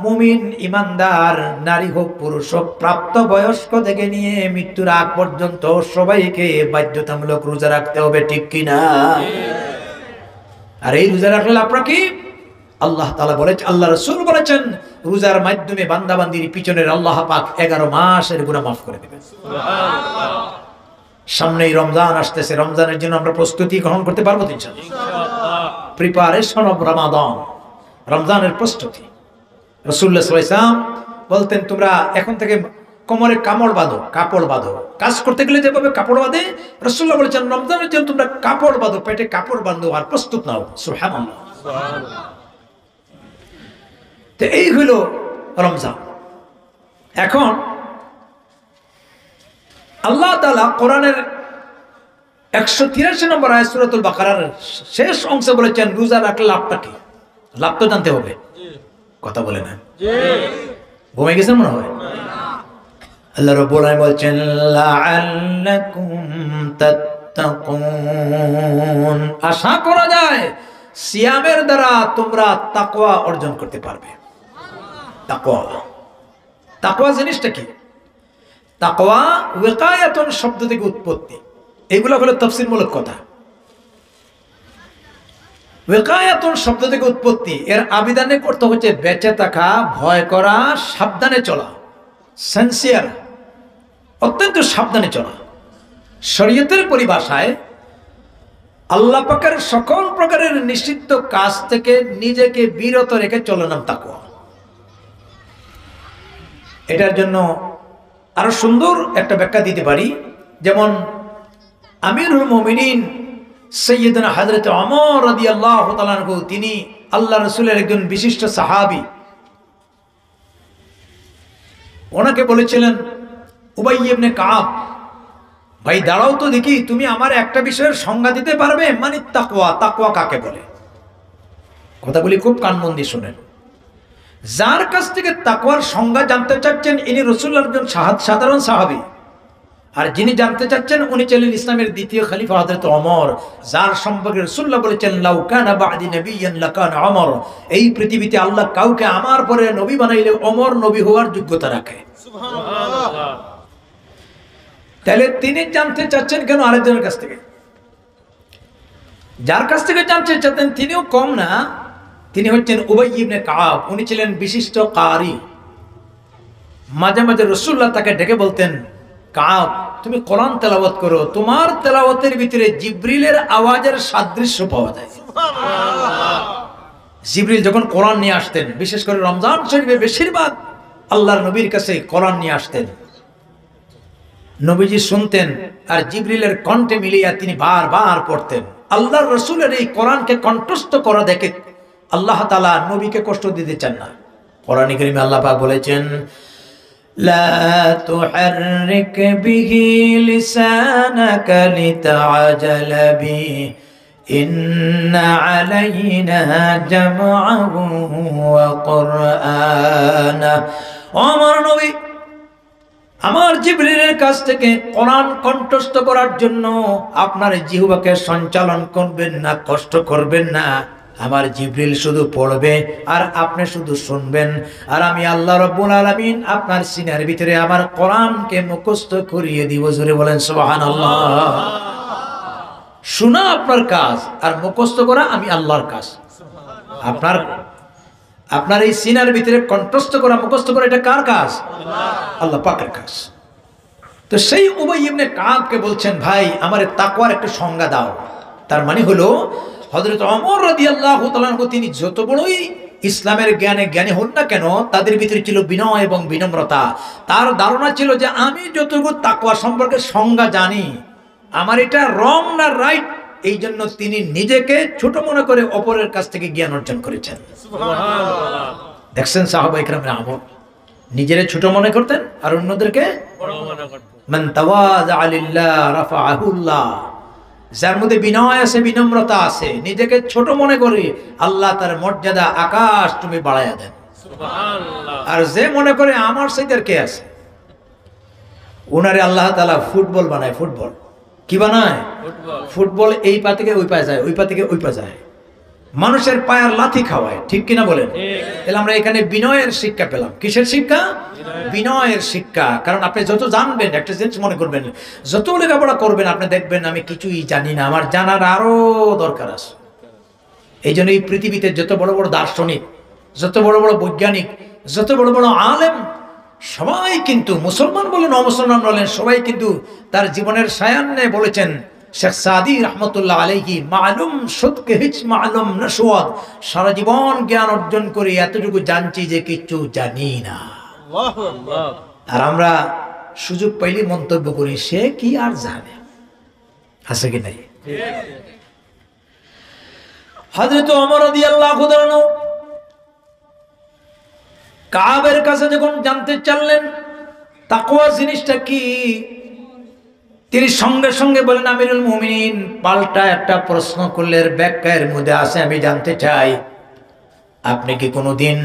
মুমিন ইমানদার, নারী হোক পুরুষ হোক, প্রাপ্ত বয়স্ক থেকে নিয়ে মৃত্যুর আগ পর্যন্ত সবাইকে বাধ্যতামূলক রোজা রাখতে হবে, ঠিক কিনা? আর এই রোজা রাখলে আপনারা কি? আল্লাহ তাআলা বলেছেন, আল্লাহ রাসূল বলেছেন, রোজার মাধ্যমে বান্দাবান্দির পিছনের আল্লাহ পাক 11 মাসের গুনাহ মাফ করে দেবেন। সুবহানাল্লাহ। সামনেই রমজান আসতেছে, রমজানের জন্য আমরা প্রস্তুতি গ্রহণ করতে পারবো ইনশাআল্লাহ। প্রিপারেশন অফ রমাদান, রমজানের প্রস্তুতি। রাসূলুল্লাহ সাল্লাল্লাহু আলাইহি ওয়াসাল্লাম বলতেন, তোমরা এখন থেকে কোমরে কাপড় বাঁধো, কাপড় বাঁধো। কাজ করতে গেলে যেভাবে কাপড় বাঁধে, রাসূলুল্লাহ বলেছেন রমজানের জন্য তোমরা কাপড় বাঁধো, পেটে কাপড় বাঁধো আর প্রস্তুত নাও। সুবহানাল্লাহ। তো এই হলো রমজান। এখন আল্লাহ তাআলা কোরআনের 183 নম্বর আয়াত সূরাতুল বাকারার শেষ অংশে বলেছেন, রোজা রাখলে লাভটা কি? লাভ তো জানতে হবে। কথা বলে না, ঘুমে গেছেন মনে হয়। আল্লাহ রাব্বুল আলামিন বলছেন লাআল্লাকুম তাত্তাকুন, আশা করা যায় সিয়ামের দ্বারা তোমরা তাকওয়া অর্জন করতে পারবে। তাকওয়া, তাকওয়া জিনিসটা কি? তাকওয়া ওয়াকায়াতুন শব্দ থেকে উৎপত্তি, এগুলো হলো তাফসীরমূলক কথা। ওয়াকায়াতুন শব্দ থেকে উৎপত্তি, এর আবিধানিক অর্থ হচ্ছে বেঁচে থাকা, ভয় করা, সাবধানে চলা, সিনসিয়ার, অত্যন্ত সাবধানে চলা। শরীয়তের পরিভাষায় আল্লাহ পাকের সকল প্রকারের নিষিদ্ধ কাজ থেকে নিজেকে বিরত রেখে চলার নাম তাকওয়া। এটার জন্য আরো সুন্দর একটা ব্যাখ্যা দিতে পারি, যেমন আমিরুল মুমিনিন সাইয়্যিদনা হযরত ওমর রাদিয়াল্লাহু তাআলা আনহু, তিনি আল্লাহ রাসূলের একজন বিশিষ্ট সাহাবী। ওনাকে বলেছিলেন উবাই ইবনে কাব, ভাই দাঁড়াও তো দেখি, তুমি আমার একটা বিষয়ের সংজ্ঞা দিতে পারবে, মানে তাকওয়া, তাকওয়া কাকে বলে? কথাগুলি খুব কান মন দিয়ে শুনেন। যার কাছ থেকে তাকওয়ার সংজ্ঞা জানতে চাচ্ছেন ইনি রাসূলুল্লাহর একজন সাধারণ সাহাবী, আর যিনি জানতে চাচ্ছেন উনি ছিলেন ইসলামের দ্বিতীয় খলিফা হযরত ওমর, যার সম্পর্কে রাসূলুল্লাহ বলেছেন লাউ কানা বা'দি নাবিয়্যান লাকানা ওমর, এই পৃথিবীতে আল্লাহ কাউকে আমার পরে নবী বানাইলে ওমর নবী হওয়ার যোগ্যতা রাখে। সুবহানাল্লাহ। তাহলে তিনি জানতে চাচ্ছেন কেন আরেকজনের কাছ থেকে? যার কাছ থেকে জানতে চাচ্ছেন তিনিও কম না, তিনি হচ্ছেন উবাই ইবনে কাব। উনি ছিলেন বিশিষ্ট কারি। মাঝে মাঝে রাসূলুল্লাহ তাকে ডেকে বলতেন, কাব তুমি কোরআন তেলাওয়াত করো, তোমার তেলাওয়াতের ভিতরে জিবরিলের আওয়াজের সাদৃশ্য পাওয়া যায়। সুবহানাল্লাহ। জিবরিল যখন কোরআন নিয়ে আসতেন, বিশেষ করে রমজান শরীফে বেশিরভাগ আল্লাহর নবীর কাছে কোরআন নিয়ে আসতেন, নবীজি শুনতেন আর জিবরিলের কণ্ঠে মিলিয়ে তিনি বারবার পড়তেন। আল্লাহর রাসূলের এই কোরআনকে কণ্ঠস্থ করা দেখে আল্লাহ তাআলা নবীকে কষ্ট দিতে চান না। কোরআনে কারীমে আল্লাহ পাক বলেছেন লা তুহাররিক বিহি লিসানাকা লিতাআজালা বিহি ইন্না আলাইনা জামআহু ওয়া কুরআনা। আমার নবী, আমার জিবরিলের কাছ থেকে কোরআন কণ্ঠস্থ করার জন্য আপনার জিহ্বাকে সঞ্চালন করবেন না, কষ্ট করবেন না। আমার জিবরিল শুধু পড়বে আর আপনি শুধু শুনবেন, আর আমি আল্লাহ রাব্বুল আলামিন আপনার সিনার ভিতরে আমার কোরআনকে মুখস্থ করিয়ে দিব। জোরে বলেন সুবহানাল্লাহ। শোনা আপনার কাজ আর মুখস্থ করা আমি আল্লাহর কাজ। আপনার এই সিনার ভিতরে কণ্ঠস্থ করা, মুখস্থ করা, এটা কার কাজ? আল্লাহ পাকের কাজ। তো সেই উবাই ইবনে কাবকে বলছেন, ভাই আমার তাকওয়ার একটা সংজ্ঞা দাও। তার মানে হলো হযরত ওমর রাদিয়াল্লাহু তাআলা আনহু তিনি যত বড়ই ইসলামের জ্ঞানী হন না কেন, তাদের ভিতরে ছিল বিনয় এবং বিনম্রতা। তার ধারণা ছিল যে আমি যতটুকু তাকওয়া সম্পর্কে সংজ্ঞা জানি, আমার এটা রং না রাইট, এই জন্য তিনি নিজেকে ছোট মনে করে অপরের কাছ থেকে জ্ঞান অর্জন করেছেন। সুবহানাল্লাহ। দেখছেন সাহাবা ইকরামের আমল, নিজেরে ছোট মনে করতেন আর অন্যদেরকে বড় মনে করতেন। মান তাওয়াযা লিল্লাহ রাফাআহুল্লাহ, যার মধ্যে বিনয় আছে, বিনম্রতা আছে, নিজেকে ছোট মনে করে আল্লাহ তার মর্যাদা আকাশ তুমি বাড়াইয়া দেন। সুবহানাল্লাহ। আর যে মনে করে আমার সাইদের কে আছে, ওনারে আল্লাহ তাআলা ফুটবল বানায়। ফুটবল কি বানায়? ফুটবল এই পা থেকে ওই পা যায়, ওই পা থেকে ওই পা যায়, মানুষের পায়ের লাথি খাওয়ায়। ঠিক কিনা বলেন? তাহলে আমরা এখানে বিনয়ের শিক্ষা পেলাম। কিসের শিক্ষা? বিনয়ের শিক্ষা। কারণ আপনি যত জানবেন, একটা জিনিস মনে করবেন, যত লেখাপড়া করবেন আপনি দেখবেন আমি কিছুই জানি না, আমার জানার আরো দরকার আছে। এই জন্য এই পৃথিবীতে যত বড় বড় দার্শনিক, যত বড় বড় বৈজ্ঞানিক, যত বড় বড় আলেম, সবাই কিন্তু মুসলমান বলেন অমুসলমান বলেন, সবাই কিন্তু তার জীবনের সায়ান্নে বলেছেন, শেখ সাদি রহমতুল্লাহ আলাইহি, মালুম সুদকে হিচ মালুম নসওয়াদ, সারা জীবন জ্ঞান অর্জন করে এতটুকু জানছি যে কিছু জানি না। আর আমরা সুযোগ পাইলে মন্তব্য করি সে কি আর জানে, আছে কি নাই? হযরত ওমর রাদিয়াল্লাহু তাআলা কাবের কাছে যখন জানতে চাইলেন তাকওয়া জিনিসটা কি, তিনি সঙ্গে সঙ্গে বলেন, আমিরুল মুমিনিন পাল্টা একটা প্রশ্ন করলে ব্যাখ্যার মধ্যে আছে, আমি জানতে চাই আপনি কি কোনোদিন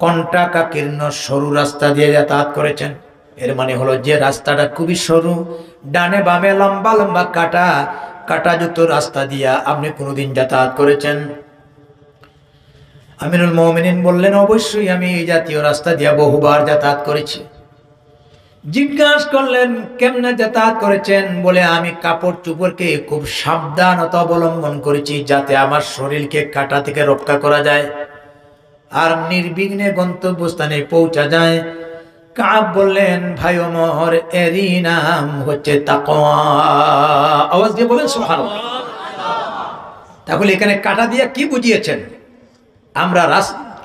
কণ্টাকাকীর্ণ সরু রাস্তা দিয়ে যাতায়াত করেছেন। এর মানে হলো যে রাস্তাটা খুবই সরু, ডানে বামে লম্বা লম্বা কাটা কাটাযুক্ত রাস্তা দিয়া আপনি কোনোদিন যাতায়াত করেছেন? আমিরুল মুমিনিন বললেন, অবশ্যই আমি এই জাতীয় রাস্তা দিয়া বহুবার যাতায়াত করেছি। জিজ্ঞাসা করলেন, কেমনে যাতায়াত করেছেন? বলে, আমি কাপড় চোপড়কে খুব সাবধানতা অবলম্বন করেছি যাতে আমার শরীরকে কাটা থেকে রক্ষা করা যায় আর নির্বিঘ্নে গন্তব্যস্থানে পৌঁছা যায়। কাব বললেন, ভাই ওমর, এরই নাম হচ্ছে তাকওয়া। আওয়াজ দিয়ে বলেন সুবহানাল্লাহ। তাহলে এখানে কাটা দিয়া কি বুঝিয়েছেন? আমরা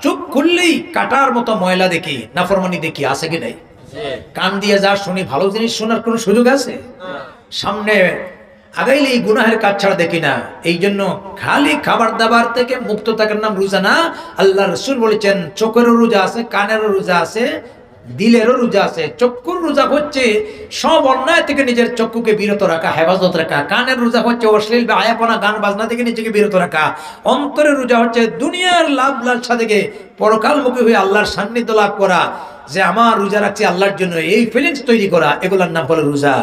চোখ খুললেই কাটার মতো ময়লা দেখি, নাফরমানি দেখি, আছে কি নাই? কান দিয়ে যা শুনি, ভালো জিনিস শোনার কোনো সুযোগ আছে? সামনে আগাইলেই গুনাহের কাজ ছাড়া দেখি না। এই জন্য খালি খাবার দাবার থেকে মুক্ত থাকার নাম রোজা না। আল্লাহ রাসূল বলেছেন, চোখেরও রোজা আছে, কানেরও রোজা আছে, দিলেরও রোজা আছে। চক্ষুর রোজা হচ্ছে সব অন্যায় থেকে নিজের চক্ষুকে বিরত রাখা, হেফাজত রাখা। কানের রোজা হচ্ছে অশ্লীল বা আয়াপনা, গান বাজনা থেকে নিজেকে বিরত রাখা। অন্তরের রোজা হচ্ছে দুনিয়ার লাভ লালসা থেকে পরকালমুখী হয়ে আল্লাহর সান্নিধ্য লাভ করা, যে আমার রোজা রাখছি আল্লাহর জন্য, এই ফিলিংস তৈরি করা, এগুলোর নাম হলো রোজা।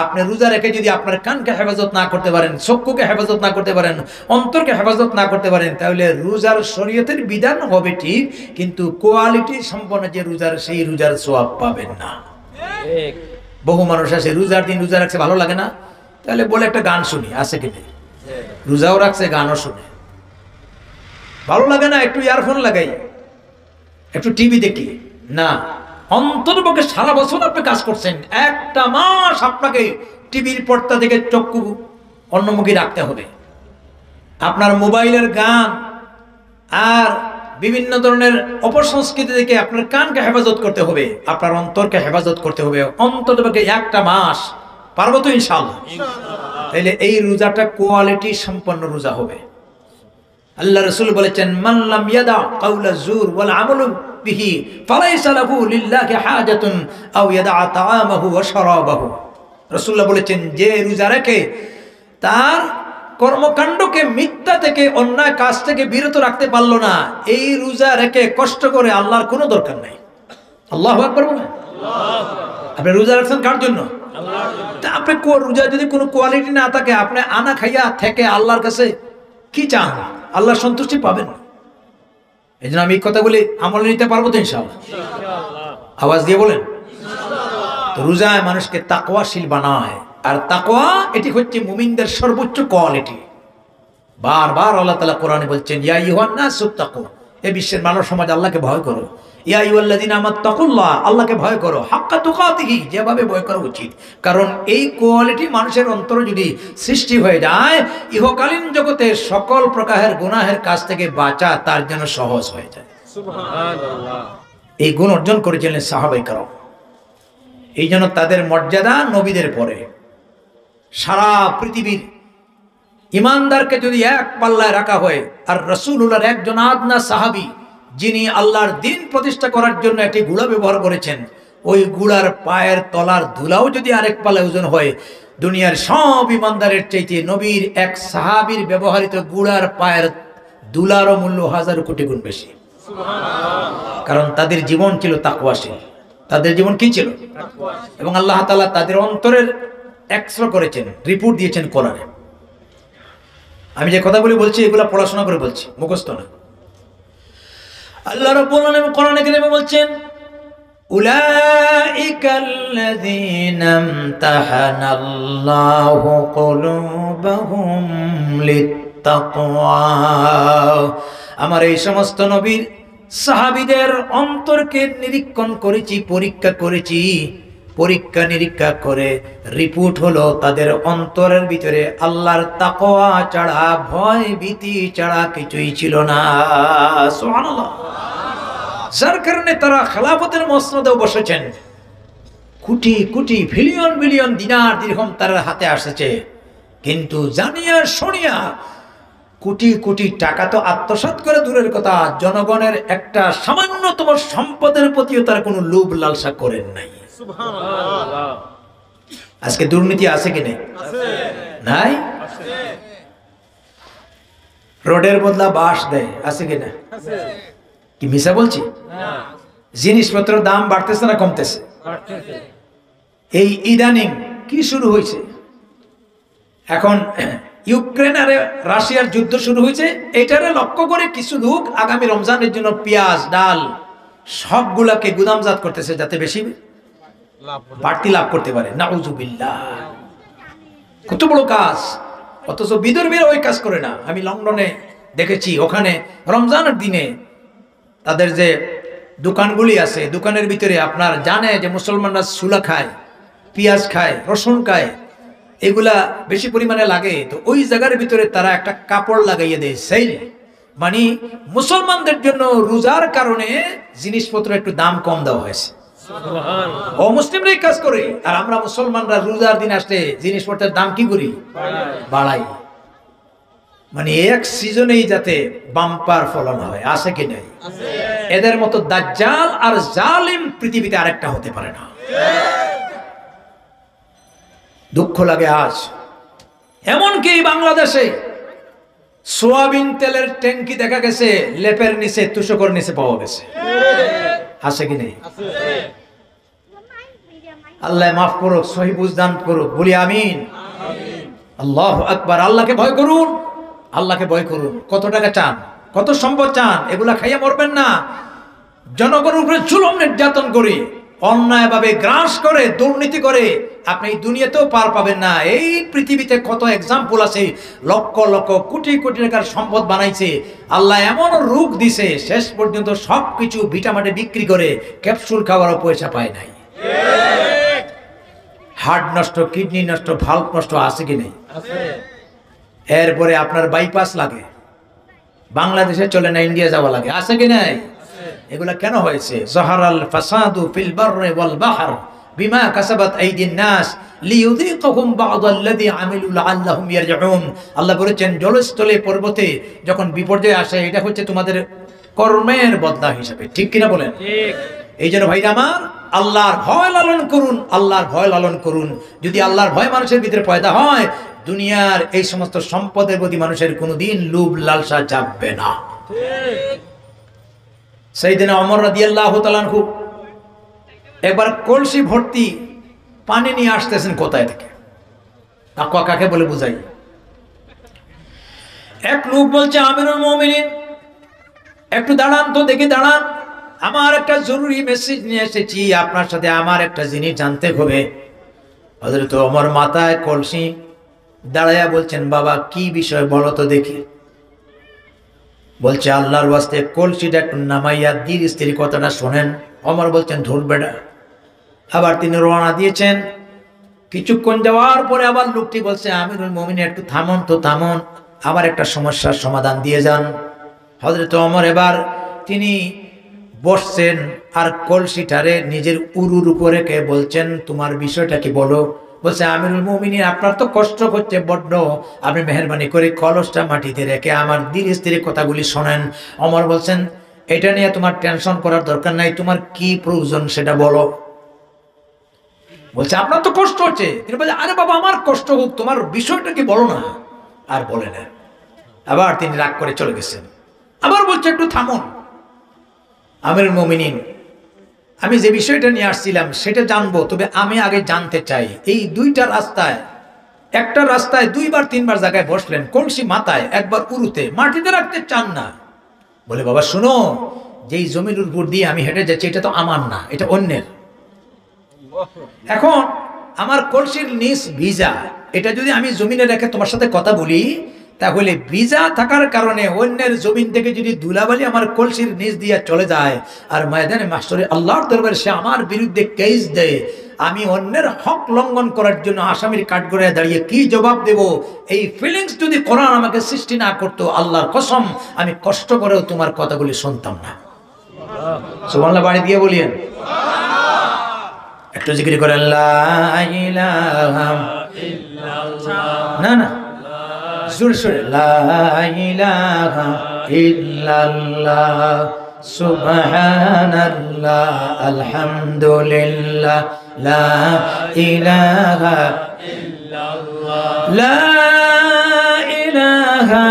আপনি রোজা রেখে যদি আপনার কানকে হেফাজত না করতে পারেন, চক্ষুকে হেফাজত না করতে পারেন, অন্তরকে হেফাজত না করতে পারেন, তাহলে রোজার শরীয়তের বিধান হবে ঠিক, কিন্তু কোয়ালিটি সম্পন্ন যে রোজার, সেই রোজার সওয়াব পাবেন না। বহু মানুষ আছে রোজার দিন রোজা রাখছে, ভালো লাগে না, তাহলে বলে একটা গান শুনি, আছে কি নেই? রোজাও রাখছে, গানও শুনে, ভালো লাগে না, একটু ইয়ারফোন লাগাই, একটু টিভি দেখি না। অন্ততপক্ষে সারা বছর আপনি কাজ করছেন, একটা মাস আপনাকে টিভির পর্দা থেকে চক্ষু অন্যমুখী রাখতে হবে। আপনার মোবাইলের গান আর বিভিন্ন ধরনের অপসংস্কৃতি থেকে আপনার কানকে হেফাজত করতে হবে, আপনার অন্তরকে হেফাজত করতে হবে। অন্ততপক্ষে একটা মাস পারবো তো ইনশাআল্লাহ? তাইলে এই রোজাটা কোয়ালিটি সম্পন্ন রোজা হবে। আল্লাহ রাসূল বলেছেন, মান লাম ইয়াদা কাওলা যুর ওয়াল আমালু বিহি ফালাইসা লাহু লিল্লাহি হাজাতুন আও ইয়াদা তাআমাহু ওয়া শারাবাহু। রাসূলুল্লাহ বলেছেন, যে রোজা রাখে তার কর্মকাণ্ডকে মিথ্যা থেকে, অন্যায় কাজ থেকে বিরত রাখতে পারলো না, এই রোজা রেখে কষ্ট করে আল্লাহর কোনো দরকার নাই। আল্লাহু আকবার বলেন। আপনি রোজা রাখছেন কার জন্য? আল্লাহর জন্য। তা আপনি রোজা যদি কোনো কোয়ালিটি না থাকে, আপনি আনা খাইয়া থেকে আল্লাহর কাছে কি চান? আল্লাহর সন্তুষ্টি পাবেন না। এই জন্য আমি এই কথাগুলি আমলে নিতে পারবো তো ইনশাআল্লাহ? আওয়াজ দিয়ে বলেন। তো রোজায় মানুষকে তাকওয়াশীল বানায়, আর তাকওয়া এটি হচ্ছে মুমিনদের সর্বোচ্চ কোয়ালিটি। বারবার আল্লাহ তাআলা কোরআনে বলছেন, ইয়া আইয়ুহান নাসু তাকু, এই বিশ্বের মানব সমাজ আল্লাহকে ভয় করো। ইয়া আইয়ুহাল্লাযীনা আমাত্তাকুল্লাহ, আল্লাহকে ভয় করো, হাক্কা তুকাতিহি, যেভাবে ভয় করা উচিত। কারণ এই কোয়ালিটি মানুষের অন্তরে যদি সৃষ্টি হয়ে যায়, ইহকালীন জগতে সকল প্রকারের গুনাহের কাছ থেকে বাঁচা তার জন্য সহজ হয়ে যায়। সুবহানাল্লাহ। এই গুণ অর্জন করেছিলেন সাহাবায়ে কেরাম। এই জন্য তাদের মর্যাদা নবীদের পরে। সারা পৃথিবীর ইমানদারকে যদি এক পাল্লায় রাখা হয়, আর রাসূলুল্লাহর একজন আদনা সাহাবী যিনি আল্লাহর দ্বীন প্রতিষ্ঠা করার জন্য একটি ঘোড়া ব্যবহার করেছেন, ওই ঘোড়ার পায়ের তলার ধুলাও যদি আরেক পাল্লায় ওজন হয়, দুনিয়ার সব ইমানদারের চাইতে নবীর এক সাহাবীর ব্যবহৃত ঘোড়ার পায়ের ধুলারও মূল্য 1000 কোটি গুণ বেশি। সুবহানাল্লাহ। কারণ তাদের জীবন ছিল তাকওয়াশীল। তাদের জীবন কি ছিল? এবং আল্লাহ তাআলা তাদের অন্তরের এক্সরে করেছেন, রিপোর্ট দিয়েছেন কোরআনে। আমি যে কথাগুলি বলছি এগুলো পড়াশোনা করে বলছি, মুখস্থ না। আল্লাহ রাব্বুল আলামিন কোরআনে কারিমে বলছেন, উলাইকাল্লাযীনা ইমতাহানাল্লাহু কুলুবাহুম লিত্তাকওয়া। আমার এই সমস্ত নবীর সাহাবীদের অন্তরকে নিরীক্ষণ করেছি, পরীক্ষা করেছি। পরীক্ষা নিরীক্ষা করে রিপোর্ট হলো তাদের অন্তরের ভিতরে আল্লাহর তাকওয়া ছাড়া, ভয় ভীতি ছাড়া কিছুই ছিল না। সুবহানাল্লাহ। যার কারণে তারা খেলাফতের মসনদেও বসেছেন। কোটি কোটি বিলিয়ন বিলিয়ন দিনার দিরহাম তার হাতে আসছে, কিন্তু জানিয়া শুনিয়া কোটি কোটি টাকা তো আত্মসাৎ করে দূরের কথা, জনগণের একটা সামান্যতম সম্পদের প্রতিও তার কোনো লোভ লালসা করেন নাই। সুবহানাল্লাহ। আজকে দুর্নীতি আছে কি নেই? নাই? রোডের বদলা বাঁশ দেয়, আছে কি না? কি মিছা বলছি? জিনিসপত্রের দাম বাড়তেছে না কমতেছে? এই ইদানিং কি শুরু হয়েছে, এখন ইউক্রেন আর রাশিয়ার যুদ্ধ শুরু হয়েছে, এটারে লক্ষ্য করে কিছু লোক আগামী রমজানের জন্য পেঁয়াজ ডাল সবগুলাকে গুদামজাত করতেছে যাতে বেশি বাড়তি লাভ করতে পারে। নাউজুবিল্লাহ, কত বড় কাজ! অথচ বিদর্মীরা ওই কাজ করে না। আমি লন্ডনে দেখেছি, ওখানে রমজানের দিনে তাদের যে দোকানগুলি আছে, দোকানের ভিতরে আপনার জানে যে মুসলমানরা সুলা খায়, পেঁয়াজ খায়, রসুন খায়, এগুলা বেশি পরিমাণে লাগে, তো ওই জায়গার ভিতরে তারা একটা কাপড় লাগাইয়ে দেয় সেল, মানে মুসলমানদের জন্য রোজার কারণে জিনিসপত্র একটু দাম কম দেওয়া হয়েছে। ও মুসলিমরাই কাজ করে, আর আমরা মুসলমানরা রোজার দিন আসলে জিনিসপত্রের দাম কি করি? বাড়াই। মানে এক সিজনেই যাতে বাম্পার ফলন হয়, আছে কি নাই? এদের মতো দাজ্জাল আর জালিম পৃথিবীতে আরেকটা হতে পারে না। দুঃখ লাগে আজ এমনকি বাংলাদেশে সোয়াবিন তেলের ট্যাঙ্কি দেখা গেছে লেপের নিচে, তুষকর নিচে পাওয়া গেছে, আছে কি নেই? আল্লাহ মাফ করুক, সহি বুঝদান করুক, বলি আমিন। আল্লাহু আকবার। আল্লাহকে ভয় করুন, আল্লাহকে ভয় করুন। কত টাকা চান, কত সম্পদ চান, এগুলা খাইয়া মরবেন না। জনগণের উপরে জুলুম নির্যাতন করে, অন্যায়ভাবে গ্রাস করে, দুর্নীতি করে আপনি এই দুনিয়াতেও পার পাবেন না। এই পৃথিবীতে কত এক্সাম্পল আছে, লক্ষ লক্ষ কোটি কোটি টাকার সম্পদ বানাইছে, আল্লাহ এমন রোগ দিছে, শেষ পর্যন্ত সবকিছু ভিটামাটে বিক্রি করে ক্যাপসুল খাওয়ারও পয়সা পায় নাই। হার্ট নষ্ট, কিডনি নষ্ট, ভাল্ব নষ্ট, আছে কি নেই? এরপরে আপনার বাইপাস লাগে, বাংলাদেশে চলে না, ইন্ডিয়া যাওয়া লাগে, আছে কি নাই? এগুলা কেন হয়েছে? যাহারাল ফাসাদু ফিল বাররি ওয়াল বাহর বিমা কাসাবাত আইদিন নাস লিইউযীকাহুম বা'দাল্লাযী আমিলু লাআল্লাহুম ইয়ারজিউন। আল্লাহ বলেছেন, জলস্থলে পর্বতে যখন বিপর্যয় আসে, এটা হচ্ছে তোমাদের কর্মের বদলা হিসাবে। ঠিক কিনা বলেন? ঠিক। এই জন্য ভাইরা আমার, আল্লাহর ভয় লালন করুন, আল্লাহর ভয় লালন করুন। যদি আল্লাহর ভয় মানুষের ভিতরে পয়দা হয়, দুনিয়ার এই সমস্ত সম্পদের প্রতি মানুষের কোনোদিন লোভ লালসা জাগবে না। ঠিক। সাইয়েদনা ওমর রাদিয়াল্লাহু তাআলা আনহু একবার কলসি ভর্তি পানি নিয়ে আসতেছেন কোথায় থেকে, কাকে বলে বুঝাই? এক লোক বলছে, আমিরুল মুমিনিন একটু দাঁড়ান তো, দেখি দাঁড়ান, আমার একটা জরুরি মেসেজ নিয়ে এসেছি, আপনার সাথে আমার একটা জিনিস জানতে হবে। হযরত ওমর মাথায় কলসি দাঁড়াইয়া বলছেন, বাবা কি বিষয় বলো তো দেখি। বলছে, আল্লাহর ওয়াস্তে কলসিটা একটু নামাইয়া ধীর স্থির কথাটা শোনেন। ওমর বলছেন, ধুর বেটা। আবার তিনি রওনা দিয়েছেন। কিছুক্ষণ যাওয়ার পরে আবার লোকটি বলছে, আমিরুল মুমিনিন একটু থামুন তো, থামুন, আবার একটা সমস্যার সমাধান দিয়ে যান। হযরত ওমর এবার তিনি বসছেন আর কলসিটারে নিজের উরুর উপরে রেখে বলছেন, তোমার বিষয়টা কি বলো। বলছে, আমিরুল মুমিনিন আপনার তো কষ্ট হচ্ছে বড্ড, আপনি মেহেরবানি করে কলসটা মাটিতে রেখে আমার ধীরে স্থিরে কথাগুলি শোনেন। ওমর বলছেন, এটা নিয়ে তোমার টেনশন করার দরকার নাই, তোমার কি প্রয়োজন সেটা বলো। বলছে, আপনার তো কষ্ট হচ্ছে। তিনি বলছে, আরে বাবা আমার কষ্ট হোক, তোমার বিষয়টা কি বলো না। আর বলে না। আবার তিনি রাগ করে চলে গেছেন। আবার বলছে, একটু থামুন আমিরুল মুমিনিন, আমি যে বিষয়টা নিয়ে আসছিলাম সেটা জানবো, তবে আমি আগে জানতে চাই এই দুইটা রাস্তায়, একটা রাস্তায় দুইবার তিনবার জায়গায় বসলেন, কলসি মাথায়, একবার উরুতে, মাটিতে রাখতে চান না। বলে, বাবা শুনো, যেই জমির উপর দিয়ে আমি হেঁটে যাচ্ছি এটা তো আমার না, এটা অন্যের। এখন আমার কলসির নিচ ভিজা, এটা যদি আমি জমিনে রেখে তোমার সাথে কথা বলি, তাহলে ভিজা থাকার কারণে অন্যের জমিন থেকে যদি ধুলাবালি আমার কলসির নিচ দিয়ে চলে যায়, আর ময়দানে মাস্টারে আল্লাহর দরবারে সে আমার বিরুদ্ধে কেস দেয়, আমি অন্যের হক লঙ্ঘন করার জন্য আসামির কাঠগড়ায় দাঁড়িয়ে কি জবাব দেব? এই ফিলিংস যদি কোরআন আমাকে সৃষ্টি না করতো, আল্লাহর কসম আমি কষ্ট করেও তোমার কথাগুলি শুনতাম না। সুবহানাল্লাহ বাড়ি দিয়ে বলিয়েন, একটু জিকির করেন, লা ইলাহা ইল্লাল্লাহ। না না, জোরে সোরে, লা ইলাহা ইল্লাল্লাহ, সুবহানাল্লাহ, আলহামদুলিল্লাহ, লা ইলাহা ইল্লাল্লাহ, লা ইলাহা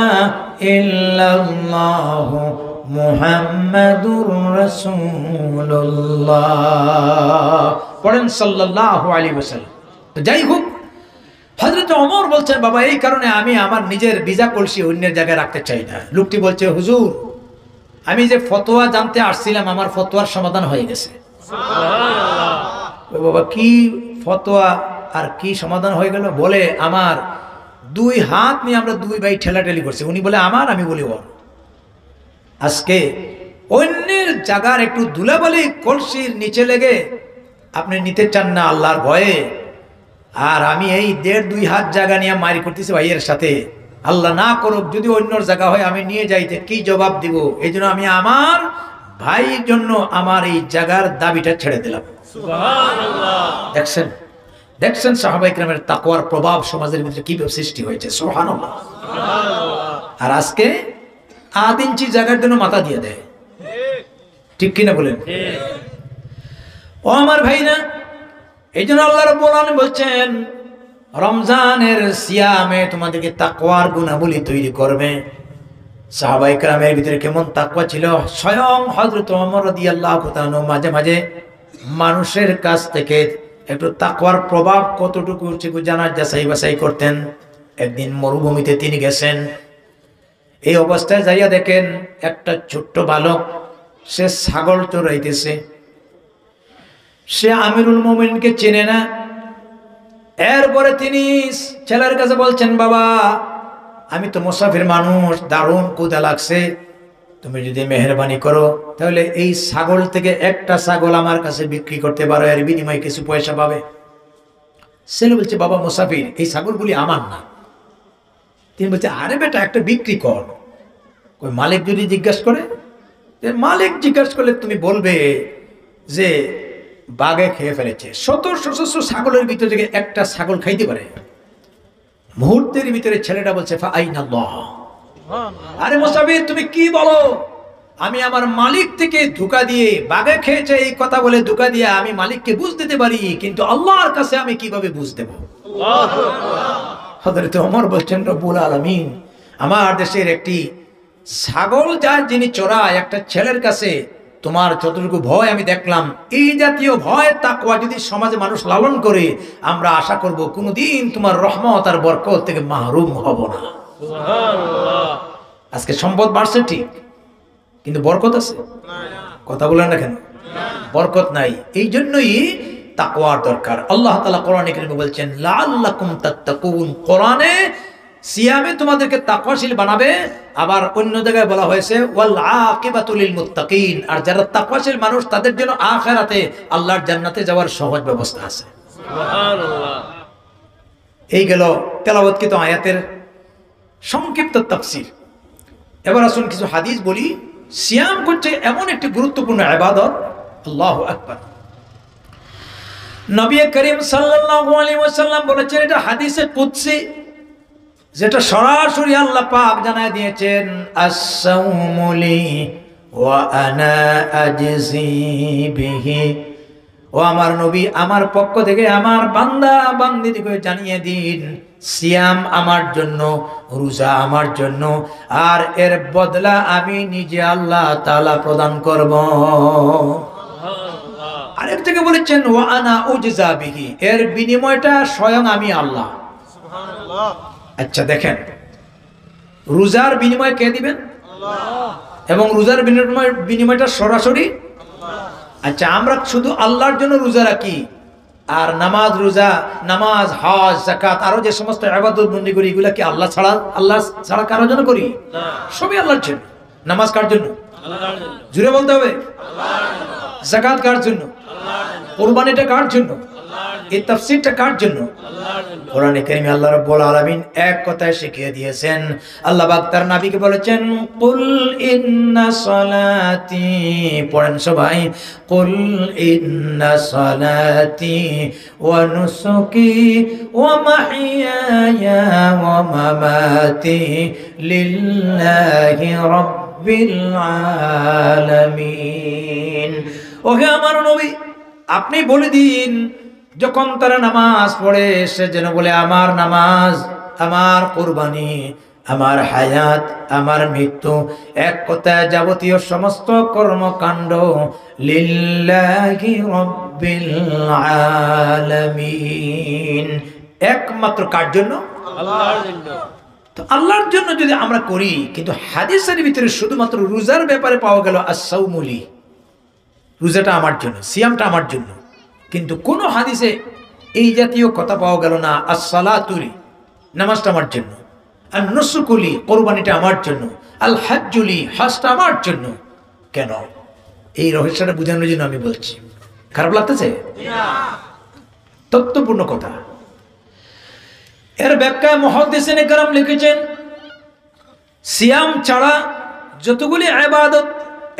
ইল্লাল্লাহ, মুহাম্মাদুর রাসূলুল্লাহ। পড়েন সাল্লাল্লাহু আলাইহি ওয়াসাল্লাম। তো যাই হোক, হযরত ওমর বলছেন, বাবা এই কারণে আমি আমার নিজের ভিজা কলসি অন্যের জায়গায় রাখতে চাই না। লোকটি বলছে, হুজুর আমি যে ফতোয়া জানতে আসছিলাম, আমার ফতোয়ার সমাধান হয়ে গেছে। সুবহানাল্লাহ। বাবা কি ফতোয়া আর কি সমাধান হয়ে গেল? বলে আমার দুই হাত নিয়ে আমরা দুই ভাই ঠেলাঠেলি করছি, উনি বলে আমার, আমি বলি ওর। আজকে অন্যের জায়গার একটু ধুলাবালি কলসির নিচে লেগে আপনি নিতে চান না আল্লাহর ভয়ে, আর আমি এই 1.5-2 হাত জায়গা নিয়ে মারি করতেছি ভাইয়ের সাথে। আল্লাহ না করুক যদি অন্যর জায়গা হয় আমি নিয়ে যাইতে কি জবাব দিব? এই জন্য আমি আমার ভাইয়ের জন্য আমার এই জায়গার দাবিটা ছেড়ে দিলাম। সুবহানাল্লাহ। দেখছেন দেখছেন সাহাবায়ে কেরামের তাকওয়ার প্রভাব সমাজের ভিতরে কিভাবে সৃষ্টি হয়েছে। সুবহানাল্লাহ। আর আজকে আধ ইঞ্চি জায়গার জন্য মাথা দিয়ে দেয়, ঠিক কিনা বলেন? ও আমার ভাই না, এই জন্য আল্লাহ রাব্বুল আলামিন বলছেন রমজানের সিয়ামে তোমাদেরকে তাকওয়ার গুণাবলী তৈরি করবে। সাহাবায়ে কেরামের ভিতরে কেমন তাকওয়া ছিল, স্বয়ং হযরত ওমর রাদিয়াল্লাহু তাআলা মাঝে মাঝে মানুষের কাছ থেকে একটু তাকওয়ার প্রভাব কতটুকু জানার যাচাই বাছাই করতেন। একদিন মরুভূমিতে তিনি গেছেন, এই অবস্থায় যাইয়া দেখেন একটা ছোট্ট বালক সে ছাগল চড়াইতেছে। সে আমিরুল মুমিনকে চেনে না। এরপরে তিনি ছেলের কাছে বলছেন, বাবা আমি তো মুসাফির মানুষ, দারুণ ক্ষুধা লাগছে, তুমি যদি মেহেরবানি করো তাহলে এই ছাগল থেকে একটা ছাগল আমার কাছে বিক্রি করতে পারো, এর বিনিময়ে কিছু পয়সা পাবে। ছেলে বলছে, বাবা মুসাফির, এই ছাগলগুলি আমার না। তিনি বলছে, আরে বেটা একটা বিক্রি কর। ওই মালিক যদি জিজ্ঞাসা করে, মালিক জিজ্ঞাসা করলে তুমি বলবে যে বাঘে খেয়ে ফেলেছে। শত সহস্র ছাগলের ভিতর থেকে একটা ছাগল খাইতে পারে। মুহূর্তের ভিতরে ছেলেটা বলছে, ফাআইনাল্লাহ। আরে মুসাফির তুমি কি বলো? আমি আমার মালিক থেকে ধোঁকা দিয়ে বাঘে খেয়েছে এই কথা বলে ধোঁকা দিয়ে আমি মালিককে বুঝ দিতে পারি, কিন্তু আল্লাহর কাছে আমি কিভাবে বুঝ দেব? হযরত ওমর বলছেন, রব্বুল আলামিন আমার দেশের একটি ছাগল যার যিনি চড়ায় একটা ছেলের কাছে তোমার যতটুকু ভয় আমি দেখলাম, এই জাতীয় ভয় তাকওয়া যদি সমাজে মানুষ লালন করে, আমরা আশা করব কোনোদিন তোমার রহমত আর বরকত থেকে মাহরুম হব না। সুবহানাল্লাহ। আজকে সম্পদ বাড়ছে ঠিক, কিন্তু বরকত আছে? কথা বলেন না কেন? বরকত নাই। এই জন্যই তাকওয়ার দরকার। আল্লাহ তাআলা কোরআনে কারিমে বলছেন লাআল্লাকুম তাত্তাকুন। কোরআনে সিয়ামে তোমাদেরকে তাকওয়াশীল বানাবে। আবার অন্য জায়গায় বলা হয়েছে ওয়াল আকিবাতু লিল মুত্তাকিন। আর যারা তাকওয়াশীল মানুষ তাদের জন্য আখিরাতে আল্লাহর জান্নাতে যাওয়ার সহজ ব্যবস্থা আছে। সুবহানাল্লাহ। এই গেল তেলাওয়াতকৃত আয়াতের সংক্ষিপ্ত তাফসীর। এবার আসুন কিছু হাদিস বলি। সিয়াম হচ্ছে এমন একটি গুরুত্বপূর্ণ ইবাদত, আল্লাহু আকবার। নবী করিম সাল্লাল্লাহু আলাইহি ওয়াসাল্লাম বলেছেন, এটা হাদিসে কুদসি, যেটা সরাসরি আল্লাহ পাক জানায় দিয়েছেন, আস-সাওমু লি ওয়া আনা আজজি বিহি। ও আমার নবী, আমার পক্ষ থেকে আমার বান্দা বান্দীদেরকে জানিয়ে দিন, সিয়াম আমার জন্য, রোজা আমার জন্য, আর এর বদলা আমি নিজে আল্লাহ তাআলা প্রদান করব। আরেক জায়গায় বলেছেন ওয়া আনা উজজা বিহি, এর বিনিময়টা স্বয়ং আমি আল্লাহ। সুবহানাল্লাহ। আচ্ছা দেখেন, রোজার বিনিময় কে দিবেন? আল্লাহ। এবং রোজার বিনিময়টা সরাসরি আল্লাহ। আচ্ছা আমরা শুধু আল্লাহর জন্য রোজা রাখি, আর নামাজ, রোজা, নামাজ, হজ, যাকাত আরো যে সমস্ত ইবাদত বন্দেগী করি, এগুলা কি আল্লাহ ছাড়া কারোর জন্য করি? না, সবই আল্লাহর জন্য। নামাজ কার জন্য? আল্লাহর জন্য। জোরে বলতে হবে, আল্লাহর জন্য। যাকাত কার জন্য? আল্লাহর জন্য। কুরবানিটা কার জন্য? এই তাফসীরটা কার জন্য? আল্লাহর জন্য। কোরআনে কারিমে আল্লাহ রাব্বুল আলামিন এক কথায় শিখিয়ে দিয়েছেন। আল্লাহ পাক তার নবীকে বলেছেন, কুল ইন্না সালাতি, পড়েন সবাই, কুল ইন্না সালাতি ওয়া নুসুকি ওয়া মাহইয়ায়া ওয়া মামাতি লিল্লাহি রাব্বিল আলামিন। ওহে আমার নবী, আপনি বলে দিন, যখন তারা নামাজ পড়ে সে যেন বলে আমার নামাজ, আমার কুরবানি, আমার হায়াত, আমার মৃত্যু, এক কথায় যাবতীয় সমস্ত কর্মকাণ্ড লিল্লাহি রাব্বিল আলামিন, একমাত্র কার জন্য? আল্লাহর জন্য। তো আল্লাহর জন্য যদি আমরা করি, কিন্তু হাদিসের ভিতরে শুধুমাত্র রোজার ব্যাপারে পাওয়া গেল আস-সাওমুলি, রোজাটা আমার জন্য, সিয়ামটা আমার জন্য, কিন্তু কোন হাদিসে এই জাতীয় কথা পাওয়া গেল না আস-সালাতুলি, নামাজটা আমার জন্য, আর নুসুকুলি, কোরবানিটা আমার জন্য, আল হাজ্জুলি, হজটা আমার জন্য। কেন? এই রহস্যটা বোঝানোর জন্য আমি বলছি। খারাপ লাগতেছে? তত্ত্বপূর্ণ কথা। এর ব্যাখ্যায় মুহাদ্দিসিনে কেরাম লিখেছেন, সিয়াম ছাড়া যতগুলি ইবাদত,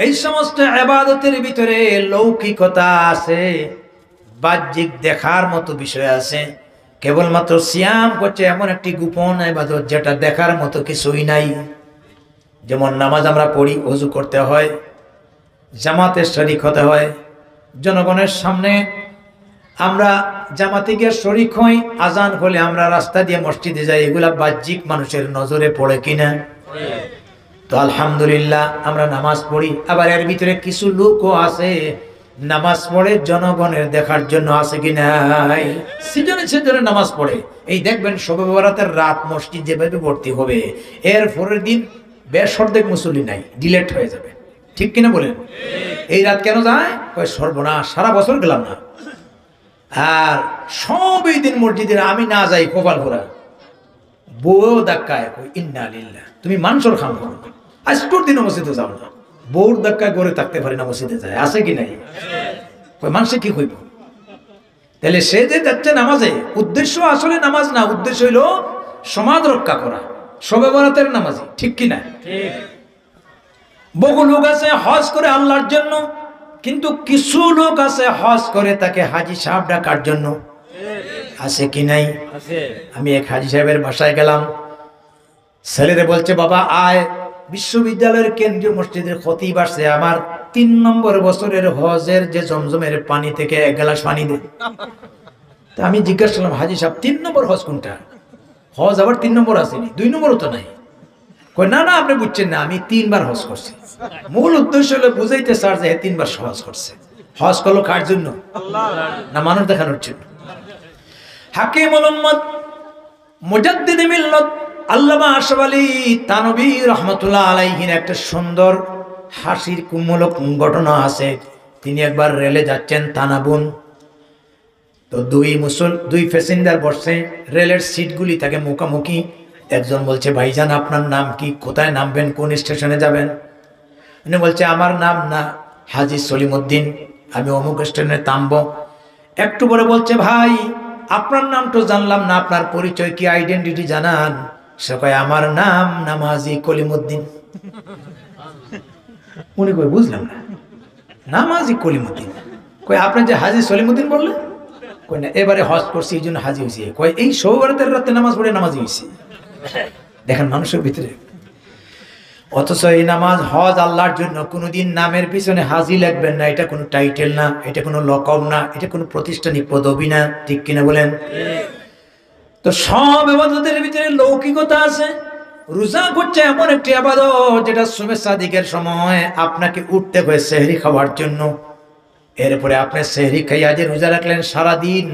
এই সমস্ত ইবাদতের ভিতরে লৌকিকতা আছে, বাহ্যিক দেখার মতো বিষয় আছে। কেবলমাত্র সিয়াম হচ্ছে এমন একটি গোপন ইবাদত যেটা দেখার মতো কিছুই নাই। যেমন নামাজ আমরা পড়ি, ওযু করতে হয়, জামাতে শরীক হতে হয়, জনগণের সামনে আমরা জামাতে গিয়ে শরীক হই, আজান হলে আমরা রাস্তা দিয়ে মসজিদে যাই, এগুলা বাহ্যিক মানুষের নজরে পড়ে কিনা? তো আলহামদুলিল্লাহ আমরা নামাজ পড়ি। আবার এর ভিতরে কিছু লোকও আছে নামাজ পড়ে জনগণের দেখার জন্য, আছে কিনা? সিজনে সিজনে নামাজ পড়ে। এই দেখবেন শবে বরাতের রাত মসজিদ যেভাবে ভর্তি হবে, এর পরের দিন বেশ অর্ধেক মুসল্লি নাই, ডিলেট হয়ে যাবে। ঠিক কিনা বলেন? এই রাত কেন যায়? কয় সর্বনাশ, সারা বছর গেলাম না, আর সব এই দিন মসজিদের আমি না যাই কপাল ভরা। বউ ধাক্কায়, ইন্না লিল্লাহ, তুমি মানুষের খাম করো, আজ তোর দিনও মসজিদে যাও না, বউর ধাক্কায় গড়ে থাকতে পারি না, মসজিদে যায়, আছে কি নাই? মানুষে কি কইব? তাহলে সে যে যাচ্ছে নামাজে, উদ্দেশ্য আসলে নামাজ না, উদ্দেশ্য হইল সমাজ রক্ষা করা, শবে বরাতের নামাজি। ঠিক কিনা? বহু লোক আছে হজ করে আল্লাহর জন্য, কিন্তু কিছু লোক আছে হজ করে তাকে হাজি সাহেব ডাকার জন্য, আছে কি নাই? আমি এক হাজি সাহেবের বাসায় গেলাম, ছেলেরে বলছে, বাবা আয়, বিশ্ববিদ্যালয়ের কেন্দ্রীয় মসজিদের খতিব আসছে, আমার 3 নম্বর বছরের হজের যে জমজমের পানি থেকে 1 গ্লাস পানি দে। তা আমি জিজ্ঞাসা করলাম, হাজি সাহেব 3 নম্বর হজ কোনটা? হজ আবার 3 নম্বর আসেনি, 2 নম্বরও তো নাই। কই না না, আপনি বুঝছেন না, আমি 3 বার হজ করছি। মূল উদ্দেশ্য হলো বুঝাইতে স্যার যে 3 বার হজ করছে। হজ করলো কার জন্য? না মানুষ দেখানোর জন্য? হাকিমুল উম্মত, মুজাদ্দিদে মিল্লাত আল্লামা আশরাফ আলী থানভী রাহমাতুল্লাহ আলাইহির একটা সুন্দর হাসির কুমূলক ঘটনা আছে। তিনি একবার রেলে যাচ্ছেন তানাবুন, তো দুই প্যাসেঞ্জার বসছে, রেলের সিটগুলি থাকে মুখামুখি। একজন বলছে, ভাইজান আপনার নাম কি, কোথায় নামবেন, কোন স্টেশনে যাবেন? উনি বলছে, আমার নাম না হাজী সলিমউদ্দিন, আমি অমুক স্টেশনে থামবো। একটু পরে বলছে, ভাই আপনার নাম তো জানলাম না, আপনার পরিচয় কি, আইডেন্টিটি জানান। সে কয়, আমার নাম নামাজি কলিমউদ্দিন। উনি কই, বুঝলাম না, নামাজি কলিমউদ্দিন। কই, আপনি যে হাজী সলিমউদ্দিন বললেন? কই না, এবারে হজ করছি এই জন্য হাজি হয়েছি। কয়, এই শোবরাতের রাতে নামাজ পড়ে নামাজি হয়েছি। দেখেন মানুষের ভিতরে। অথচ এই নামাজ, হজ আল্লাহর জন্য, কোনোদিন নামের পিছনে হাজি লাগবেন না, এটা কোনো টাইটেল না, এটা কোনো লকব না, এটা কোনো প্রতিষ্ঠানিক পদবি না। ঠিক কিনা বলেন? তো সব ইবাদতের ভিতরে লৌকিকতা আছে। রোজা করছে এমন একটি ইবাদত যেটা সুবে সাদিকের সময় আপনাকে উঠতে হয় সেহরি খাওয়ার জন্য, এরপরে আপনি সেহরি খাইয়া যে রোজা রাখলেন সারাদিন,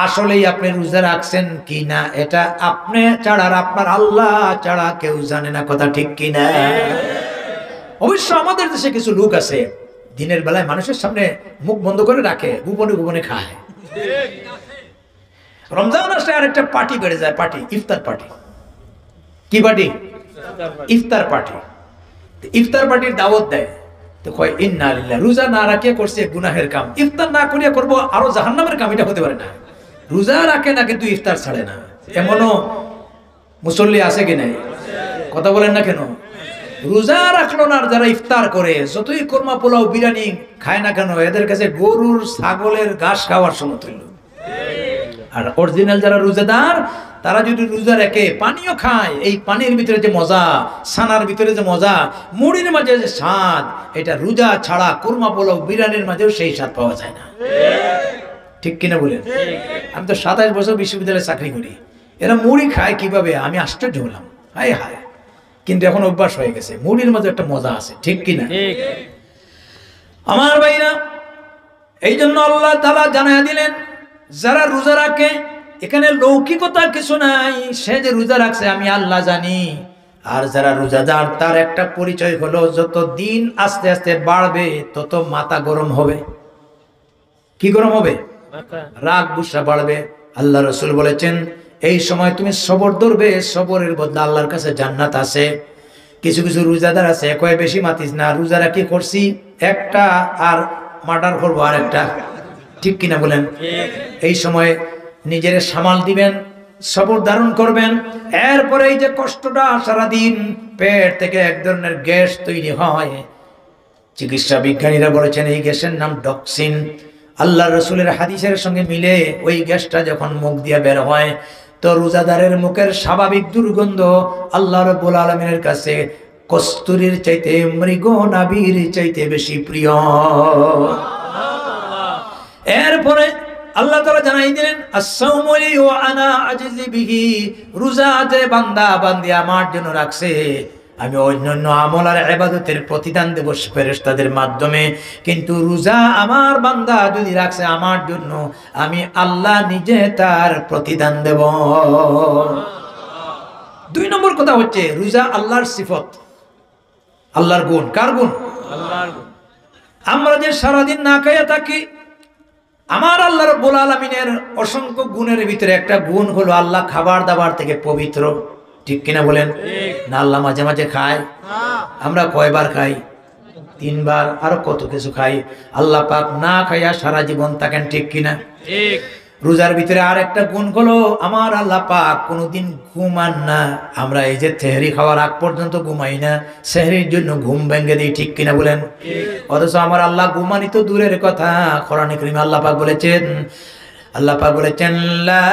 আসলেই আপনি রোজা রাখছেন কি না এটা আপনি ছাড়া আর আপনার আল্লাহ ছাড়া কেউ জানে না। কথা ঠিক কিনা? অবশ্য আমাদের দেশে কিছু লোক আছে দিনের বেলায় মানুষের সামনে মুখ বন্ধ করে রাখে, গোপনে গোপনে খায়। রমজান আসলে আরেকটা পার্টি বেড়ে যায়, পার্টি, ইফতার পার্টি। কি পার্টি? ইফতার পার্টি। ইফতার পার্টির দাওয়াত দেয়, তো কয় ইন্না লিল্লাহ, রোজা না রাখিয়া করছে গুনাহের কাম, ইফতার না করিয়া করবো আরো জাহান্নামের কাম। এটা হতে পারে না। রোজা রাখে না কিন্তু ইফতার ছাড়ে না, এমনও মুসল্লি আছে কি নাই? কথা বলেন না কেন? রোজা রাখলো না, যারা ইফতার করে যতই কোরমা পোলাও বিরিয়ানি খায় না কেন, এদের কাছে গরুর ছাগলের ঘাস খাওয়ার সমতুল্য। আর অরিজিনাল যারা রোজাদার, তারা যদি রোজা রেখে পানিও খায়, এই পানির ভিতরে যে মজা, ছানার ভিতরে যে মজা, মুড়ির মাঝে যে স্বাদ, এটা রোজা ছাড়া কোরমা পোলাও বিরিয়ানির মাঝেও সেই স্বাদ পাওয়া যায় না। ঠিক কিনা বলেন? আমি তো 27 বছর বিশ্ববিদ্যালয়ে চাকরি করি, এরা মুড়ি খায় কিভাবে আমি আশ্চর্য হলাম। হায় হায়, কিন্তু এখন অভ্যাস হয়ে গেছে। মুড়ির মধ্যে একটা মজা আছে, ঠিক কিনা? আমার ভাইরা, এই জন্য আল্লাহ তাআলা জানায়া দিলেন যারা রোজা রাখে, এখানে লৌকিকতা কিছু নাই, সে যে রোজা রাখছে আমি আল্লাহ জানি। আর যারা রোজাদার তার একটা পরিচয় হলো যত দিন আস্তে আস্তে বাড়বে তত মাথা গরম হবে। কি গরম হবে? রাগ গুসা বাড়বে। আল্লাহ রাসূল বলেছেন এই সময় তুমি সবর ধরবে, সবরের বদলে আল্লাহর কাছে জান্নাত আছে। কিছু কিছু রোজাদার আছে কয় বেশি মাতিস না, রোজারা কি করছি একটা আর মার্ডার করবো আর একটা, ঠিক কিনা বলেন? এই সময় নিজের সামাল দিবেন, সবর ধারণ করবেন। এরপরে এই যে কষ্টটা সারাদিন পেট থেকে এক ধরনের গ্যাস তৈরি হয়, চিকিৎসা বিজ্ঞানীরা বলেছেন এই গ্যাসের নাম টক্সিন। আল্লাহ রসুলের হাদিসের সঙ্গে মিলে ওই গ্যাসটা যখন মুখ দিয়ে বের হয় তো রোজাদারের মুখের স্বাভাবিক দুর্গন্ধ আল্লাহ রাব্বুল আলামিনের কাছে কস্তুরীর চাইতে, মৃগ নাভির চাইতে বেশি প্রিয়। এরপরে আল্লাহ তাআলা জানাই দিলেন আস-সাওমু লি ওয়া আনা আজজি বিহি, রোজা যে বান্দা বান্দি আমার জন্য রাখছে আমি অন্যান্য আমল আর ইবাদতের প্রতিদান দেব ফেরেশতাদের মাধ্যমে, কিন্তু রোজা আমার বান্দা যদি রাখছে আমার জন্য আমি আল্লাহ নিজে তার প্রতিদান দেব। 2 নম্বর কথা হচ্ছে রোজা আল্লাহর সিফত, আল্লাহর গুণ। কার গুণ? আল্লাহর গুণ। আমরা যে সারাদিন না খাইয়া থাকি, আমার আল্লাহ রাব্বুল আলামিনের অসংখ্য গুণের ভিতরে একটা গুণ হলো আল্লাহ খাবার দাবার থেকে পবিত্র, ঠিক কিনা বলেন? না আল্লাহ মাঝে মাঝে খায়? আমরা কয়বার খাই? 3 বার, আরো কত কিছু খাই। আল্লাহ পাক না খাইয়া সারা জীবন থাকেন, ঠিক কিনা? ঠিক। রোজার ভিতরে আর একটা গুণ হলো আমার আল্লাহ পাক কোনোদিন ঘুমান না। আমরা এই যে সেহরি খাওয়ার আগ পর্যন্ত ঘুমাই না, সেহরির জন্য ঘুম ভেঙে দিই, ঠিক কিনা বলেন? অথচ আমার আল্লাহ ঘুমানি তো দূরের কথা, কোরআনে কারীমে আল্লাহ পাক বলেছেন লা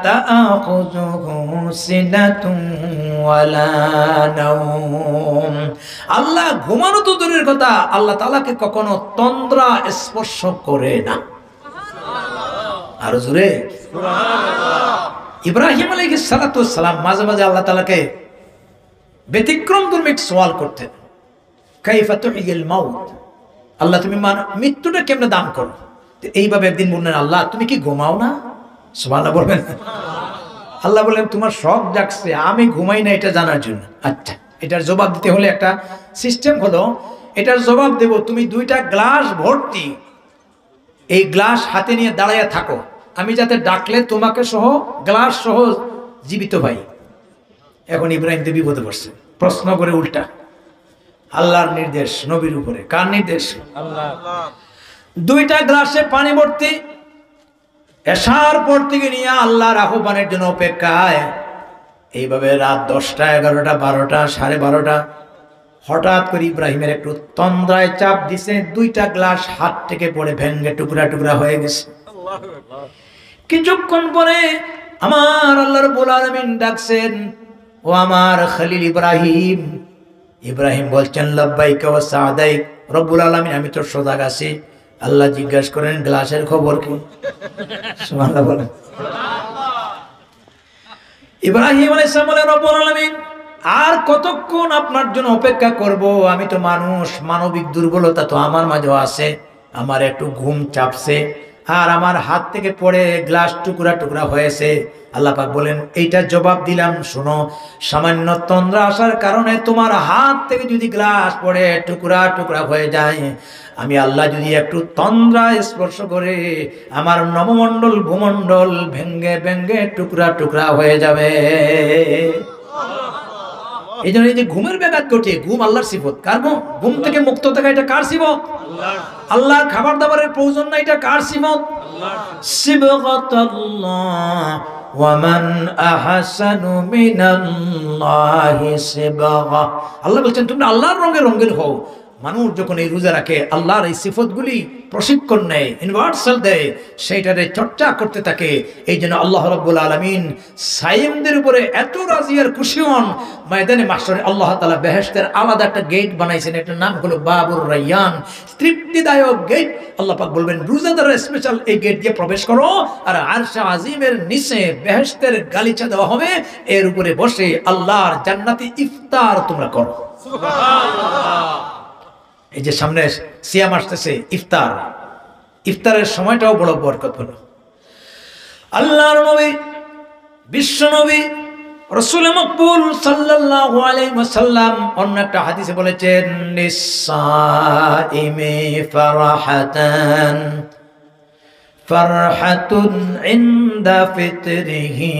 তাআখুযুহু সিনাতুন ওয়ালা নাওম। আল্লাহ ঘুমানো তো দূরের কথা, আল্লাহ তাআলাকে কখনো তন্দ্রা স্পর্শ করে না। আর জোরে সুবহানাল্লাহ। ইব্রাহিম আলাইহিস সালাতু ওয়াস সালাম মাঝে মাঝে আল্লাহ তাআলাকে ব্যতিক্রম ধর্মিক সওয়াল করতেন, কাইফা তুহিল মাউত, আল্লাহ তুমি মৃত্যুটা কেমনে দান করো? এইভাবে একদিন বললেন আল্লাহ তুমি কি ঘুমাও না? সুবহানাল্লাহ বলবেন। আল্লাহ বলেন তোমার শখ জাগছে, আমি ঘুমাই না এটা জানার জন্য। আচ্ছা, এটার জবাব দিতে হলে একটা সিস্টেম হলো, এটার জবাব দেব তুমি 2টা গ্লাস ভর্তি এই গ্লাস হাতে নিয়ে দাঁড়াইয়া থাকো, আমি যাতে ডাকলে তোমাকে সহ গ্লাস সহ জীবিত পাই। এখন ইব্রাহিম তো বিপদে পড়ছে, প্রশ্ন করে উল্টা। আল্লাহর নির্দেশ নবীর উপরে, কার নির্দেশ? আল্লাহ। 2টা গ্লাসে পানি ভর্তি, এশার পর থেকে নিয়ে আল্লাহর আহ্বানের জন্য অপেক্ষায়। এইভাবে রাত 10টা, 11টা, 12টা, 12:30 হঠাৎ করে ইব্রাহিমের একটু তন্দ্রায় চাপ দিছে, 2টা গ্লাস হাত থেকে পড়ে ভেঙ্গে টুকরা টুকরা হয়ে গেছে। কিছুক্ষণ পরে আমার আল্লাহ রাব্বুল আলামিন ডাকছেন, ও আমার খলিল ইব্রাহিম। ইব্রাহিম বলছেন লাব্বাইকা ওয়া সাদাইক, রব্বুল আলামিন আমি তো সজাগ আছি। আল্লাহ জিজ্ঞাসা করেন গ্লাসের খবর কি? সুবহানাল্লাহ বলেন। ইব্রাহিম আলাইহিস সালাম বলেন রব্বুল আলামিন আর কতক্ষণ আপনার জন্য অপেক্ষা করব? আমি তো মানুষ, মানবিক দুর্বলতা তো আমার মাঝেও আছে, আমার একটু ঘুম চাপছে আর আমার হাত থেকে পড়ে গ্লাস টুকরা টুকরা হয়েছে। আল্লাহ পাক বলেন এইটা জবাব দিলাম, শোনো, সামান্য তন্দ্রা আসার কারণে তোমার হাত থেকে যদি গ্লাস পড়ে টুকরা টুকরা হয়ে যায়, আমি আল্লাহ যদি একটু তন্দ্রা স্পর্শ করে আমার নবমণ্ডল ভূমণ্ডল ভেঙ্গে ভেঙ্গে টুকরা টুকরা হয়ে যাবে। এই জন্য এই যে ঘুমের ব্যাঘাত ঘটে, ঘুম আল্লাহর সিফত। কার ঘুম? ঘুম থেকে মুক্ত থাকা, এটা কার সিফত? আল্লাহর খাবার দাবারের প্রয়োজন না, এটা কার সিফত? সিবগাতুল্লাহ ওয়া মান আহসানু মিনাল্লাহি সিবগা। আল্লাহ বলছেন তুমি আল্লাহর রঙে রঙিন হও, মানুষ যখন এই রোজা রাখে, আল্লাহর এই সিফতগুলি প্রশিক্ষণ নেয়, ইউনিভার্সাল দেয়, সেইটারে চর্চা করতে থাকে। এই জন্য আল্লাহ রাব্বুল আলামিন সাইমদের উপরে এত রাজি আর খুশি হন, ময়দানে মাহশরে আল্লাহ তাআলা বেহেশতের আলাদা একটা গেট বানাইছেন, এটার নাম হলো বাবুর রায়্যান, তৃপ্তিদায়ক গেট। আল্লাহ পাক বলবেন রোজাদাররা স্পেশাল এই গেট দিয়ে প্রবেশ করো, আর আরশে আজিমের নিচে বেহেশতের গালিচা দেওয়া হবে, এর উপরে বসে আল্লাহর জান্নাতি ইফতার তোমরা করো। সুবহানাল্লাহ। এই যে সামনে সিয়াম আসতেছে, ইফতারের সময়টাও বড় বরকতপূর্ণ। আল্লাহর নবী, বিশ্ব নবী রাসূল মকবুল সাল্লাল্লাহু আলাইহি ওয়াসাল্লাম অন্য একটা হাদিসে বলেছেন, লিসাইমি ফারহাতুন ইনদা ফিতরিহি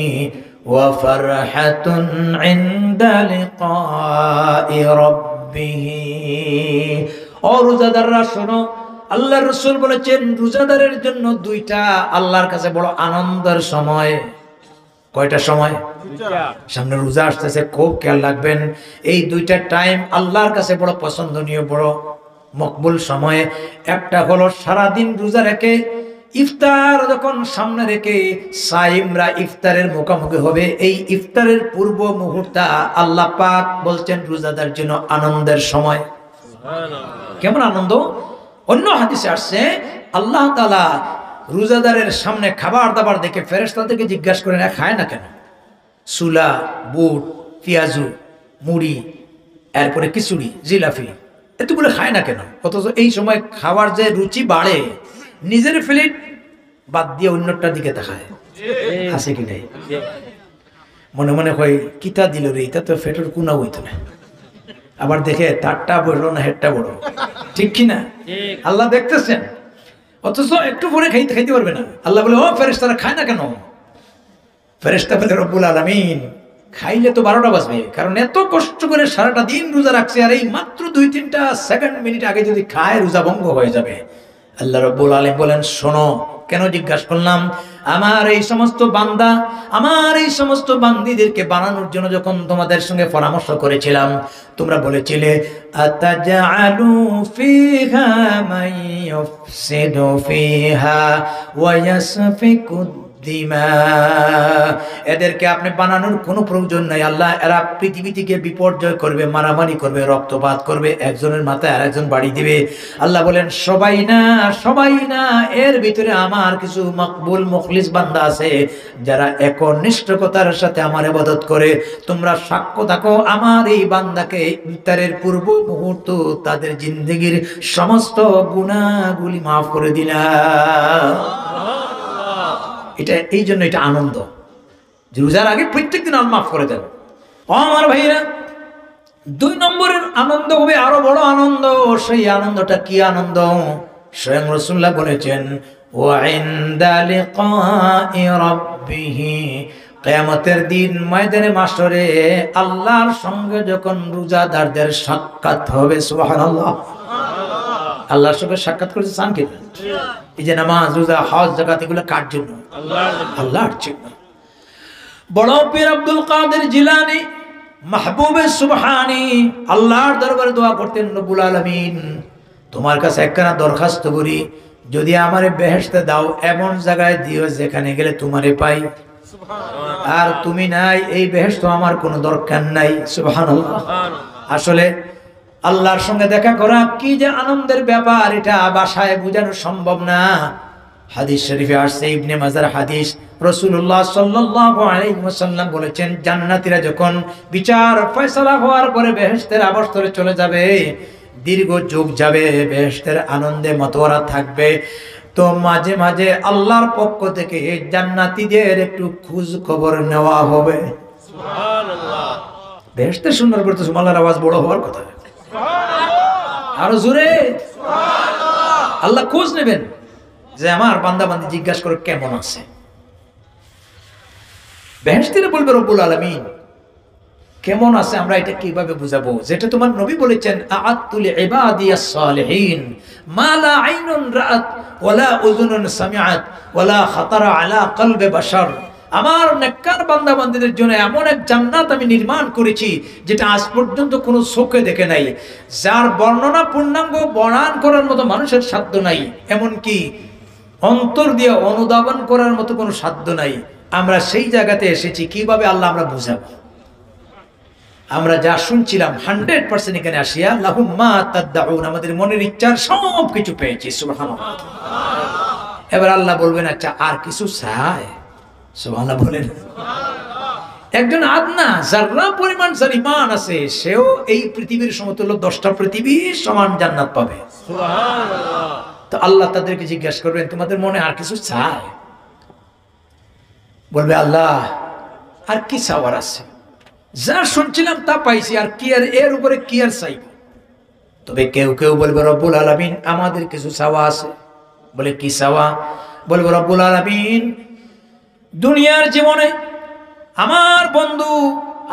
ওয়া ফারহাতুন ইনদা লিকাই রাব্বিহি। ও রোজাদাররা শোনো, আল্লাহর রাসূল বলেছেন রোজাদারের জন্য দুইটা আল্লাহর কাছে বড় আনন্দের সময়। কয়টা সময়? সামনে রোজা আসতেছে, খুব খেয়াল রাখবেন। এই দুইটা টাইম আল্লাহর কাছে বড় পছন্দনীয়, বড় মকবুল সময়। একটা হলো সারাদিন রোজা রেখে ইফতার যখন সামনে রেখে সাইমরা ইফতারের মুখোমুখি হবে, এই ইফতারের পূর্ব মুহূর্তে আল্লাহ পাক বলছেন রোজাদার জন্য আনন্দের সময়। কেমন আনন্দ! অন্য হাদিসে আসছে আল্লাহ তাআলা রোজাদারের সামনে খাবার দাবার দেখে ফেরেশতাদেরকে জিজ্ঞাসা করেন, খায় না কেন? সুলা, বুট, পেঁয়াজু, মুড়ি, এরপরে খিচুড়ি, জিলাপি, এতগুলো খায় না কেন? অথচ এই সময় খাওয়ার যে রুচি বাড়ে, নিজের প্লেট বাদ দিয়ে অন্যটার দিকে তাকায়। হাসে কি নাই? মনে মনে হয় কিতা দিল রে, এটা তো ফেটোর কুনা হইতো না। আবার দেখে তারটা বড় না হেডটা বড়, ঠিক কিনা? আল্লাহ দেখতেছেন, অথচ একটু পরে খাইতে পারবে না। আল্লাহ বলে, ও ফেরেশতারা খায় না কেন? ফেরেশতা বলে, রব্বুল আলামিন খাইলে তো 12টা বাজবে, কারণ এত কষ্ট করে সারাটা দিন রোজা রাখছে, আর এই মাত্র 2-3টা সেকেন্ড মিনিট আগে যদি খায় রোজা ভঙ্গ হয়ে যাবে। আল্লাহ রাব্বুল আলামিন বলেন, শোনো, কেন জিজ্ঞাসা করলাম? আমার এই সমস্ত বান্দা, আমার এই সমস্ত বান্দীদেরকে বানানোর জন্য যখন তোমাদের সঙ্গে পরামর্শ করেছিলাম, তোমরা বলেছিলে আতাজআলু ফিহা মান ইউফসিদু ফিহা ওয়া ইয়াসফিকু দিমা, এদেরকে আপনি বানানোর কোনো প্রয়োজন নাই আল্লাহ, এরা পৃথিবী থেকে বিপর্যয় করবে, মারামারি করবে, রক্তপাত করবে, একজনের মাথায় আরেকজন বাড়ি দিবে। আল্লাহ বলেন, সবাই না, এর ভিতরে আমার কিছু মকবুল মুখলিস বান্দা আছে যারা একনিষ্ঠতার সাথে আমার ইবাদত করে। তোমরা সাক্ষ্য থাকো, আমার এই বান্দাকে ইফতারের পূর্ব মুহূর্ত তাদের জিন্দেগির সমস্ত গুনাহগুলি মাফ করে দিলাম। এটা এই জন্য এটা আনন্দ, যে রোজার আগে প্রত্যেকদিন আল্লাহ মাফ করে দেন। আমার ভাইরা, 2 নম্বরের আনন্দ হবে আরো বড় আনন্দ। সেই আনন্দটা কি আনন্দ? স্বয়ং রাসূলুল্লাহ বলেছেন, ওয়া ইনদা লিকাই রাব্বিহি, কিয়ামতের দিন ময়দানে মাশরে আল্লাহর সঙ্গে যখন রোজাদারদের সাক্ষাৎ হবে। সুবহানাল্লাহ। আল্লাহর সঙ্গে সাক্ষাৎ করতে চান কি? এই যে নামাজ, রোজা, হজ, যাকাত, এগুলো কার জন্য? আল্লাহর জন্য। বড় পীর আব্দুল কাদের জিলানী মাহবুবে সুবহানী আল্লাহর দরবারে দোয়া করতেন, রব্বুল আলামিন তোমার কাছে একখানা দরখাস্ত করি, যদি আমারে বেহেশতে দাও, এমন জায়গায় দিও যেখানে গেলে তোমারে পাই, আর তুমি নাই, এই বেহেশত আমার কোনো দরকার নাই। সুবহানাল্লাহ। আসলে আল্লাহর সঙ্গে দেখা করা কি যে আনন্দের ব্যাপার, এটা ভাষায় বোঝানো সম্ভব না। হাদিস শরীফে আসছে, ইবনে মাজার হাদিস, রাসূলুল্লাহ সাল্লাল্লাহু আলাইহি ওয়াসাল্লাম বলেছেন, জান্নাতীরা যখন বিচার ফয়সালা হওয়ার পরে বেহেশতের আবাসস্থলে চলে যাবে, দীর্ঘ যুগ যাবে, বেহেশতের আনন্দে মতোয়ারা থাকবে, তো মাঝে মাঝে আল্লাহর পক্ষ থেকে জান্নাতীদের একটু খোঁজ খবর নেওয়া হবে। সুবহানাল্লাহ। বেহেশতের সুন্দর করতে সুবহানাল্লাহর আওয়াজ বড় হওয়ার কথা, আরো জোরে সুবহানাল্লাহ। আল্লাহ খোঁজ নেবেন যে আমার বান্দা বান্দি জিজ্ঞাসা করে কেমন আছে। বেহেশতীরা বলবে, রব্বুল আলামিন কেমন আছে, আমরা এটা কিভাবে বুঝাবো? যেটা তোমার নবী বলেছেন, আ'আদতু লিইবাদিয়াস সালিহিন মা লা আইনুন রাআত ওয়ালা উযুনুন সামিআত ওয়ালা খাতারা আলা কলবি বাশার। আমার নেককার বান্দা বান্দীদের জন্য এমন এক জান্নাত আমি নির্মাণ করেছি যেটা আজ পর্যন্ত কোনো চোখে দেখে নাই, যার বর্ণনা পূর্ণাঙ্গ বর্ণন করার মতো মানুষের সাধ্য নাই, এমনকি অন্তর দিয়ে অনুধাবন করার মতো কোনো সাধ্য নাই। আমরা সেই জায়গাতে এসেছি, কিভাবে আল্লাহ আমরা বুঝাবো? আমরা যা শুনছিলাম 100% এখানে আসিয়া লাহুম মা তাদউন, আমাদের মনের ইচ্ছার সব কিছু পেয়েছি। সুবহানাল্লাহ। এবার আল্লাহ বলবেন আচ্ছা আর কিছু চায়? সুবহানাল্লাহ বলেন। একজন আদনা যারা পরিমাণ যার ঈমান আছে সেও এই পৃথিবীর সমতুল্য 10টা পৃথিবী সমান জান্নাত পাবে। সুবহানাল্লাহ। তো আল্লাহ তাদেরকে জিজ্ঞাসা করবেন তোমাদের মনে আর কিছু চায়? বলবে আল্লাহ আর কি চাওয়ার আছে? যা শুনছিলাম তা পাইছি, আর কি আর এর উপরে কি আর চাইব? তবে কেউ কেউ বলবে রব্বুল আলামিন আমাদের কিছু চাওয়া আছে। বলে কি চাওয়া? বলবে রব্বুল আলামিন দুনিয়ার জীবনে আমার বন্ধু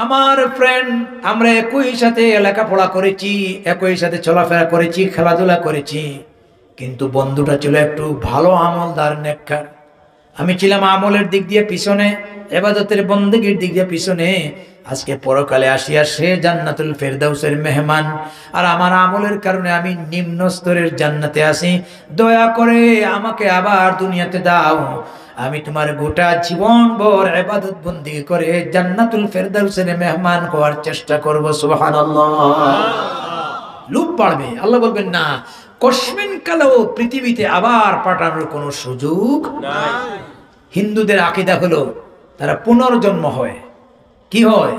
আমার ফ্রেন্ড আমরা একই সাথে লেখাপড়া করেছি, একই সাথে চলাফেরা করেছি, খেলাধুলা করেছি, কিন্তু বন্ধুটা ছিল একটু ভালো আমলদার নেককার। আমি ছিলাম আমলের দিক দিয়ে পিছনে, ইবাদতের বন্দেগীর দিক দিয়ে পিছনে। আজকে পরকালে আসিয়া সে জান্নাতুল ফেরদাউসের মেহমান, আর আমার আমলের কারণে আমি নিম্ন স্তরের জান্নাতে আছি। দয়া করে আমাকে আবার দুনিয়াতে দাও, আমি তোমার গোটা জীবন ভর ইবাদত বন্দেগী করে জান্নাতুল ফেরদাউসের মেহমান হওয়ার চেষ্টা করব। সুবহানাল্লাহ। লোভ বাড়বে। আল্লাহ বলবেন না, কসমিন কালেও পৃথিবীতে আবার পাঠানোর কোনো সুযোগ নাই। হিন্দুদের আকীদা হলো তারা পুনর্জন্ম হয়। কি হয়?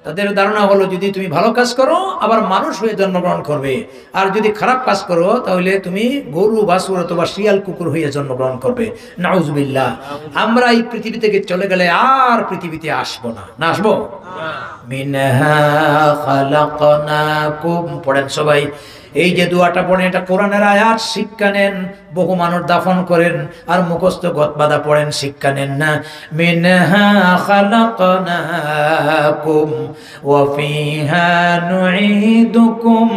তাদের ধারণা হলো যদি তুমি ভালো কাজ করো আবার মানুষ হয়ে জন্মগ্রহণ করবে, আর যদি খারাপ কাজ করো তাহলে তুমি গরু বাছুর অথবা শিয়াল কুকুর হয়ে জন্মগ্রহণ করবে। নাউজুবিল্লাহ। আমরা এই পৃথিবী থেকে চলে গেলে আর পৃথিবীতে আসবো না। না আসবো? মিনহা খালাকনাকুম। পড়েন সবাই। এই যে দুয়াটা পড়েন এটা কোরআনের আয়াত, শিক্ষা নেন। বহু মানুষ দাফন করেন আর মুখস্থ গতবাদা পড়েন, শিক্ষা নেন না। মিনহা খালাকনাকুম ওয়া ফিহা নুঈদুকুম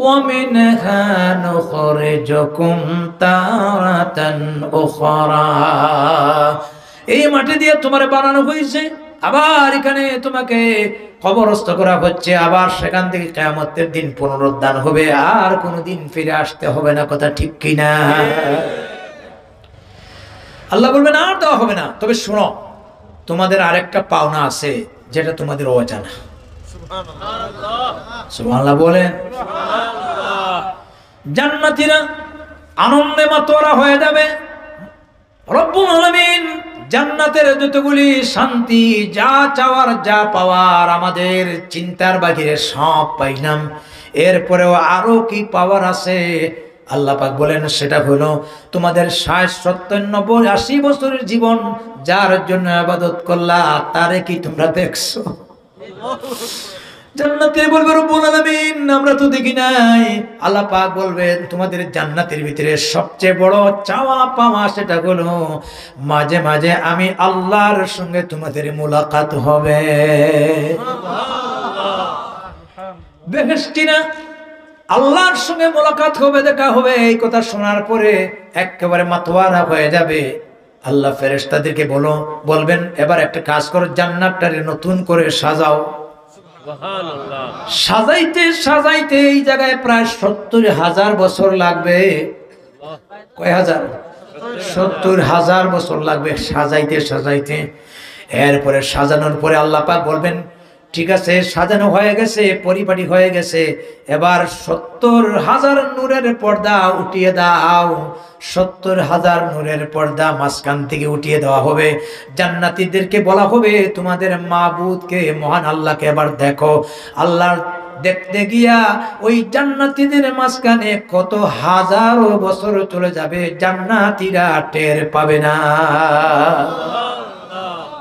ওয়া মিনহা নুখরিজুকুম তারাতান উখরা। এই মাটি দিয়ে তোমারে বানানো হয়েছে, আবার এখানে তোমাকে কবরস্থ করা হচ্ছে, আবার সেখান থেকে কিয়ামতের দিন পুনরুত্থান হবে, আর কোনোদিন ফিরে আসতে হবে না। কথা ঠিক কিনা? আল্লাহ বলবেন আর দেওয়া হবে না, তবে শোনো তোমাদের আরেকটা পাওনা আছে যেটা তোমাদের অজানা। সুবহানাল্লাহ বলেন। জান্নাতীরা আনন্দে মাতোয়ারা হয়ে যাবে। রব্বুল আলামিন জান্নাতের যতগুলি শান্তি, যা চাওয়ার যা পাওয়ার আমাদের চিন্তার বাহিরে সব পাইলাম, এরপরেও আরো কি পাওয়ার আছে আল্লাহ পাক বলেন সেটা হলো তোমাদের 60, 70, 90, 80 বছরের জীবন যার জন্য ইবাদত করলা তারে কি তোমরা দেখছো? জান্নাতে বলবে রব্বুল আলামিন আমরা তো দেখি নাই। আল্লাহ পাক বলবেন তোমাদের জান্নাতের ভিতরে সবচেয়ে বড় চাওয়া পাওয়া সেটা হলো মাঝে মাঝে আমি আল্লাহর সঙ্গে তোমাদের মুলাকাত হবে। বেহেশতিনা আল্লাহর সঙ্গে মুলাকাত হবে, দেখা হবে। এই কথা শোনার পরে একেবারে মাতোয়ারা হয়ে যাবে। আল্লাহ ফেরেশতাদেরকে বলবেন এবার একটা কাজ করো, জান্নাতটারে নতুন করে সাজাও। সাজাইতে সাজাইতে এই জায়গায় প্রায় 70,000 বছর লাগবে। কয় হাজার? 70,000 বছর লাগবে সাজাইতে সাজাইতে। এরপরে সাজানোর পরে আল্লাহ পাক বলবেন ঠিক আছে সাজানো হয়ে গেছে, পরিপাটি হয়ে গেছে, এবার 70,000 নূরের পর্দা উঠিয়ে দাও। 70,000 নূরের পর্দা মাঝখান থেকে উঠিয়ে দেওয়া হবে। জান্নাতীদেরকে বলা হবে তোমাদের মাবুদকে, মহান আল্লাহকে এবার দেখো। আল্লাহ দেখতে গিয়া ওই জান্নাতীদের মাঝখানে কত হাজারো বছর চলে যাবে, জান্নাতীরা টের পাবে না।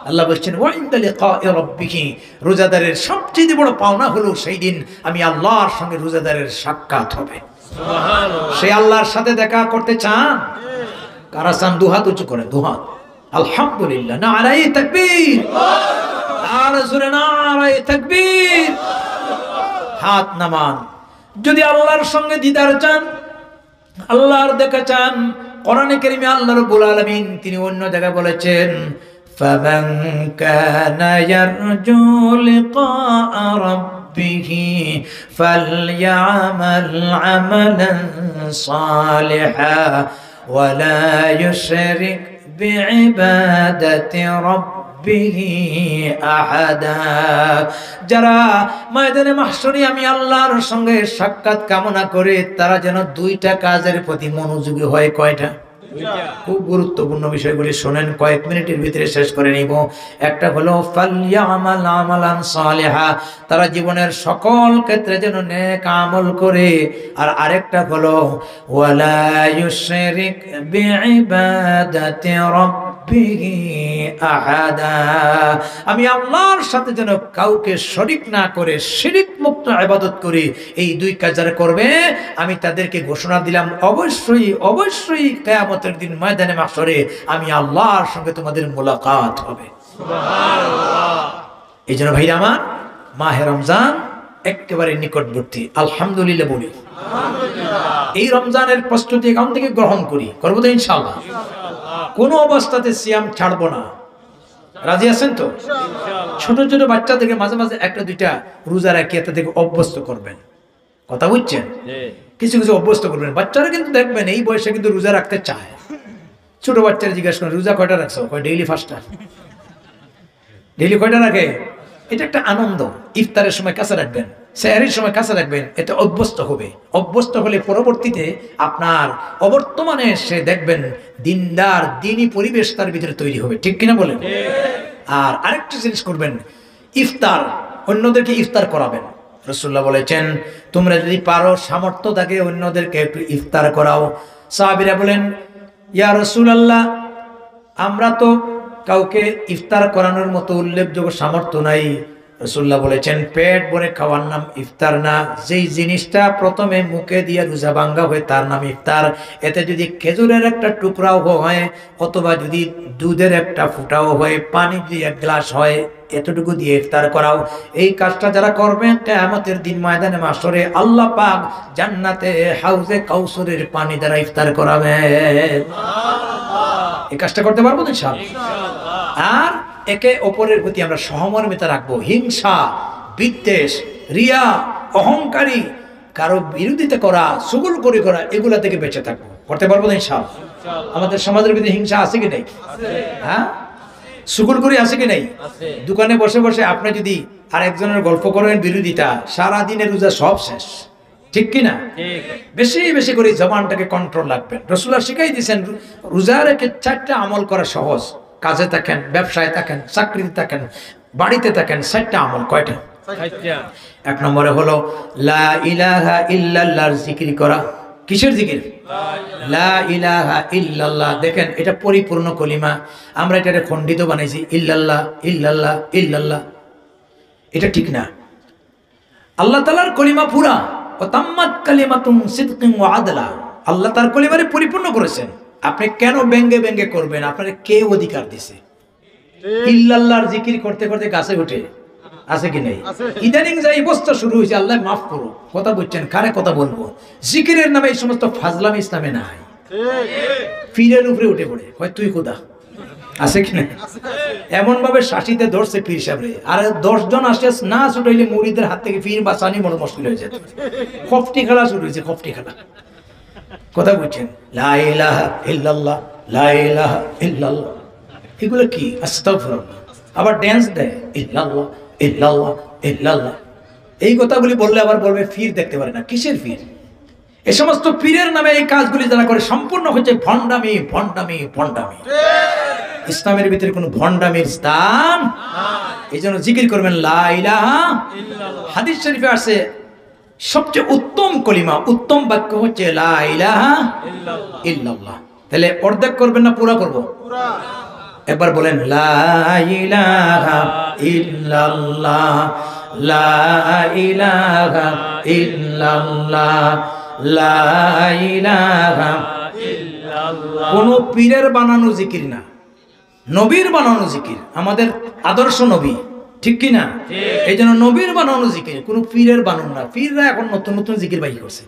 আল্লাহ বলছেন ওয়াইন্দা লিকাኢ রাব্বিহি, রোজাদারের সবচেয়ে বড় পাওনা হলো সেই দিন আমি আল্লাহর সঙ্গে রোজাদারের সাক্ষাৎ হবে। সুবহানাল্লাহ। সে আল্লাহর সাথে দেখা করতে চান? কারা চান? দুহাত উঁচু করেন, দুহাত। আলহামদুলিল্লাহ। নারায়ে তাকবীর। আর জোরে নারায়ে তাকবীর। হাত নামান। যদি আল্লাহর সঙ্গে দিদার চান, আল্লাহর দেখা চান, কোরআনে কারীমে আল্লাহ রাব্বুল আলামিন তিনি অন্য জায়গায় বলেছেন فمن كان يرجو لقاء ربه فليعمل عملا صالحا ولا يشرك بعبادة ربه أحدا যারা ময়দানে মাহশরে আমি আল্লাহর সঙ্গে সাক্ষাৎ কামনা করে তারা যেন দুইটা কাজের প্রতি মনোযোগী হয়। কয়টা? খুব গুরুত্বপূর্ণ বিষয়গুলি শোনেন, কয়েক মিনিটের ভিতরে শেষ করে নিব। একটা হলো ফালইয়ামাল আমালান সালিহা, তারা জীবনের সকল ক্ষেত্রে যেন নেক আমল করে। আর আরেকটা হলো ওয়ালা ইউশরিক বিইবাদাতি রাব্বিহি আহাদা, আমি আল্লাহর সাথে যেন কাউকে শরীক না করে শিরক মুক্ত ইবাদত করি। এই দুই কাজ যারা করবে আমি তাদেরকে ঘোষণা দিলাম অবশ্যই অবশ্যই কিয়ামতের দিন ময়দানে মাহশরে আমি আল্লাহর সঙ্গে তোমাদের মোলাকাত হবে। সুবহানাল্লাহ। এই জন্য ভাইরা আমার, মাহে রমজান একেবারে নিকটবর্তী। আলহামদুলিল্লাহ বলি, আলহামদুলিল্লাহ। এই রমজানের প্রস্তুতি এখন থেকে গ্রহণ করি, করবো তো ইনশাআল্লাহ। কোনো অবস্থাতে সিয়াম ছাড়বো না। রাজি আছেন তো? ছোট ছোট বাচ্চাদেরকে মাঝে মাঝে একটা দুইটা রোজা রাখিয়ে তাদেরকে অভ্যস্ত করবেন। কথা বুঝছেন? কিছু কিছু অভ্যস্ত করবেন। বাচ্চারা কিন্তু দেখবেন এই বয়সে কিন্তু রোজা রাখতে চায়। ছোট বাচ্চারা জিজ্ঞাসা করেন রোজা কয়টা রাখছো? কয় ডেইলি 5টা। ডেইলি কয়টা রাখে? এটা একটা আনন্দ। ইফতারের সময় কাছে রাখবেন, সেহরির সময় কাছে রাখবেন, এটা অভ্যস্ত হবে। অভ্যস্ত হলে পরবর্তীতে আপনার অবর্তমানে সে দেখবেন দিনদার দিনী পরিবেশ তার ভিতরে তৈরি হবে। ঠিক কিনা বলেন? আর আরেকটা জিনিস করবেন, ইফতার, অন্যদেরকে ইফতার করাবেন। রাসূলুল্লাহ বলেছেন তোমরা যদি পারো, সামর্থ্য থাকে, অন্যদেরকে একটু ইফতার করাও। সাহাবীরা বলেন ইয়া রাসূলুল্লাহ, আমরা তো কাউকে ইফতার করানোর মতো উল্লেখযোগ্য সামর্থ্য নাই। রাসূলুল্লাহ বলেছেন পেট ভরে খাওয়ার নাম ইফতার না, যেই জিনিসটা প্রথমে মুখে দিয়ে রোজা ভাঙ্গা হয় তার নাম ইফতার। এতে যদি খেজুরের একটা টুকরাও হয়, অথবা যদি দুধের একটা ফুটাও হয়, পানি যদি 1 গ্লাস হয়, এতটুকু দিয়ে ইফতার করাও। এই কাজটা যারা করবেন কিয়ামতের দিন ময়দানে মাহশরে আল্লাহ পাক জান্নাতে হাউজে কাউসারের পানি দ্বারা ইফতার করাবে। সুবহানাল্লাহ। এই কাজটা করতে পারবো ইনশাআল্লাহ। আর একে অপরের প্রতি আমরা সহমর্মিতা রাখবো। হিংসা, বিদ্বেষ, রিয়া, অহংকারী, কারো বিরোধিতা করা, চুগলখড়ি করা, এগুলা থেকে বেঁচে থাকবো। করতে পারবো ইনশাআল্লাহ। আমাদের সমাজের ভিতরে হিংসা আছে কি নাই? হ্যাঁ, চুগলখড়ি আছে কি নাই? দোকানে বসে বসে আপনি যদি আরেকজনের গল্প করেন বিরোধিতা, সারা দিনের রোজা সব শেষ। ঠিক কিনা? বেশি বেশি করে জবানটাকে কন্ট্রোল রাখবেন। রাসূলুল্লাহ শিখাই দিয়েছেন রোজা রেখে 4টা আমল করা সহজ। কাজে থাকেন, ব্যবসায় থাকেন, চাকরিতে থাকেন, বাড়িতে থাকেন, 4টা আমল। কয়টা? 4টা। 1 নম্বরে হলো লা ইলাহা ইল্লাল্লাহর জিকির করা। কিসের জিকির? লা ইলাহা ইল্লাল্লাহ। দেখেন এটা পরিপূর্ণ কলিমা। আমরা এটাকে খণ্ডিত বানাইছি, ইল্লাল্লাহ ইল্লাল্লাহ ইল্লাল্লাহ। এটা ঠিক না। আল্লাহ তাআলার কলিমা পুরা, ও তাম্মাত কালিমাতুন সিদকিন ওয়া আদলা। আল্লাহ তার কলিমারে পরিপূর্ণ করেছেন। আপনি কেন ব্যঙ্গে ব্যঙ্গে করবেন? আপনার কে অধিকার দিছে? ইল্লাল্লাহর জিকির করতে করতে গাছে উঠে আছে কি নাই? ইদানিং যে অবস্থা শুরু হয়েছে, আল্লাহ মাফ করুক। কথা বুঝছেন? কারে কথা বলবো? জিকিরের নামে এই সমস্ত ফাজলামি ইসলামে নাই। পীরের উপরে উঠে পড়ে হয় তুই খোদা, আছে কি না? এমন ভাবে শাসিতে ধরছে পীর সাহেবরে। আর 10 জন আসে না ছুটাইলে মুরিদের হাত থেকে পীর বাঁচানি বড় মুশকিল হয়ে যেত। খফটি খেলা শুরু হয়েছে, খফটি খেলা। কথা বুঝছেন? লা ইলাহা ইল্লাল্লাহ, লা ইলাহা ইল্লাল্লাহ, এগুলো কি? আস্তাগফিরুল্লাহ। আবার ড্যান্স দেয়, ইল্লাল্লাহ ইল্লাল্লাহ ইল্লাল্লাহ। এই কথাগুলি বললে আবার বলবে পীর দেখতে পারে না। কিসের পীর? এই সমস্ত পীরের নামে এই কাজগুলি যারা করে সম্পূর্ণ হচ্ছে ভণ্ডামি, ভণ্ডামি, ভণ্ডামি। ইসলামের ভিতরে কোনো ভণ্ডামির স্থান নাই। এই জন্য জিকির করবেন লা ইলাহা ইল্লাল্লাহ। হাদিস শরীফে আছে সবচেয়ে উত্তম কলিমা, উত্তম বাক্য হচ্ছে লা ইলাহা ইল্লাল্লাহ। তাহলে অর্ধেক করবেন না পুরা করব? পুরা। একবার বলেন লা ইলাহা ইল্লাল্লাহ, লা ইলাহা ইল্লাল্লাহ, লা ইলাহা ইল্লাল্লাহ। কোন পীরের বানানো জিকির না, নবীর বানানো জিকির। আমাদের আদর্শ নবী, ঠিক কি না? এই জন্য নবীর বানানো জিকির, কোন পীরের বানানো না। পীররা এখন নতুন নতুন জিকির বাই করছে।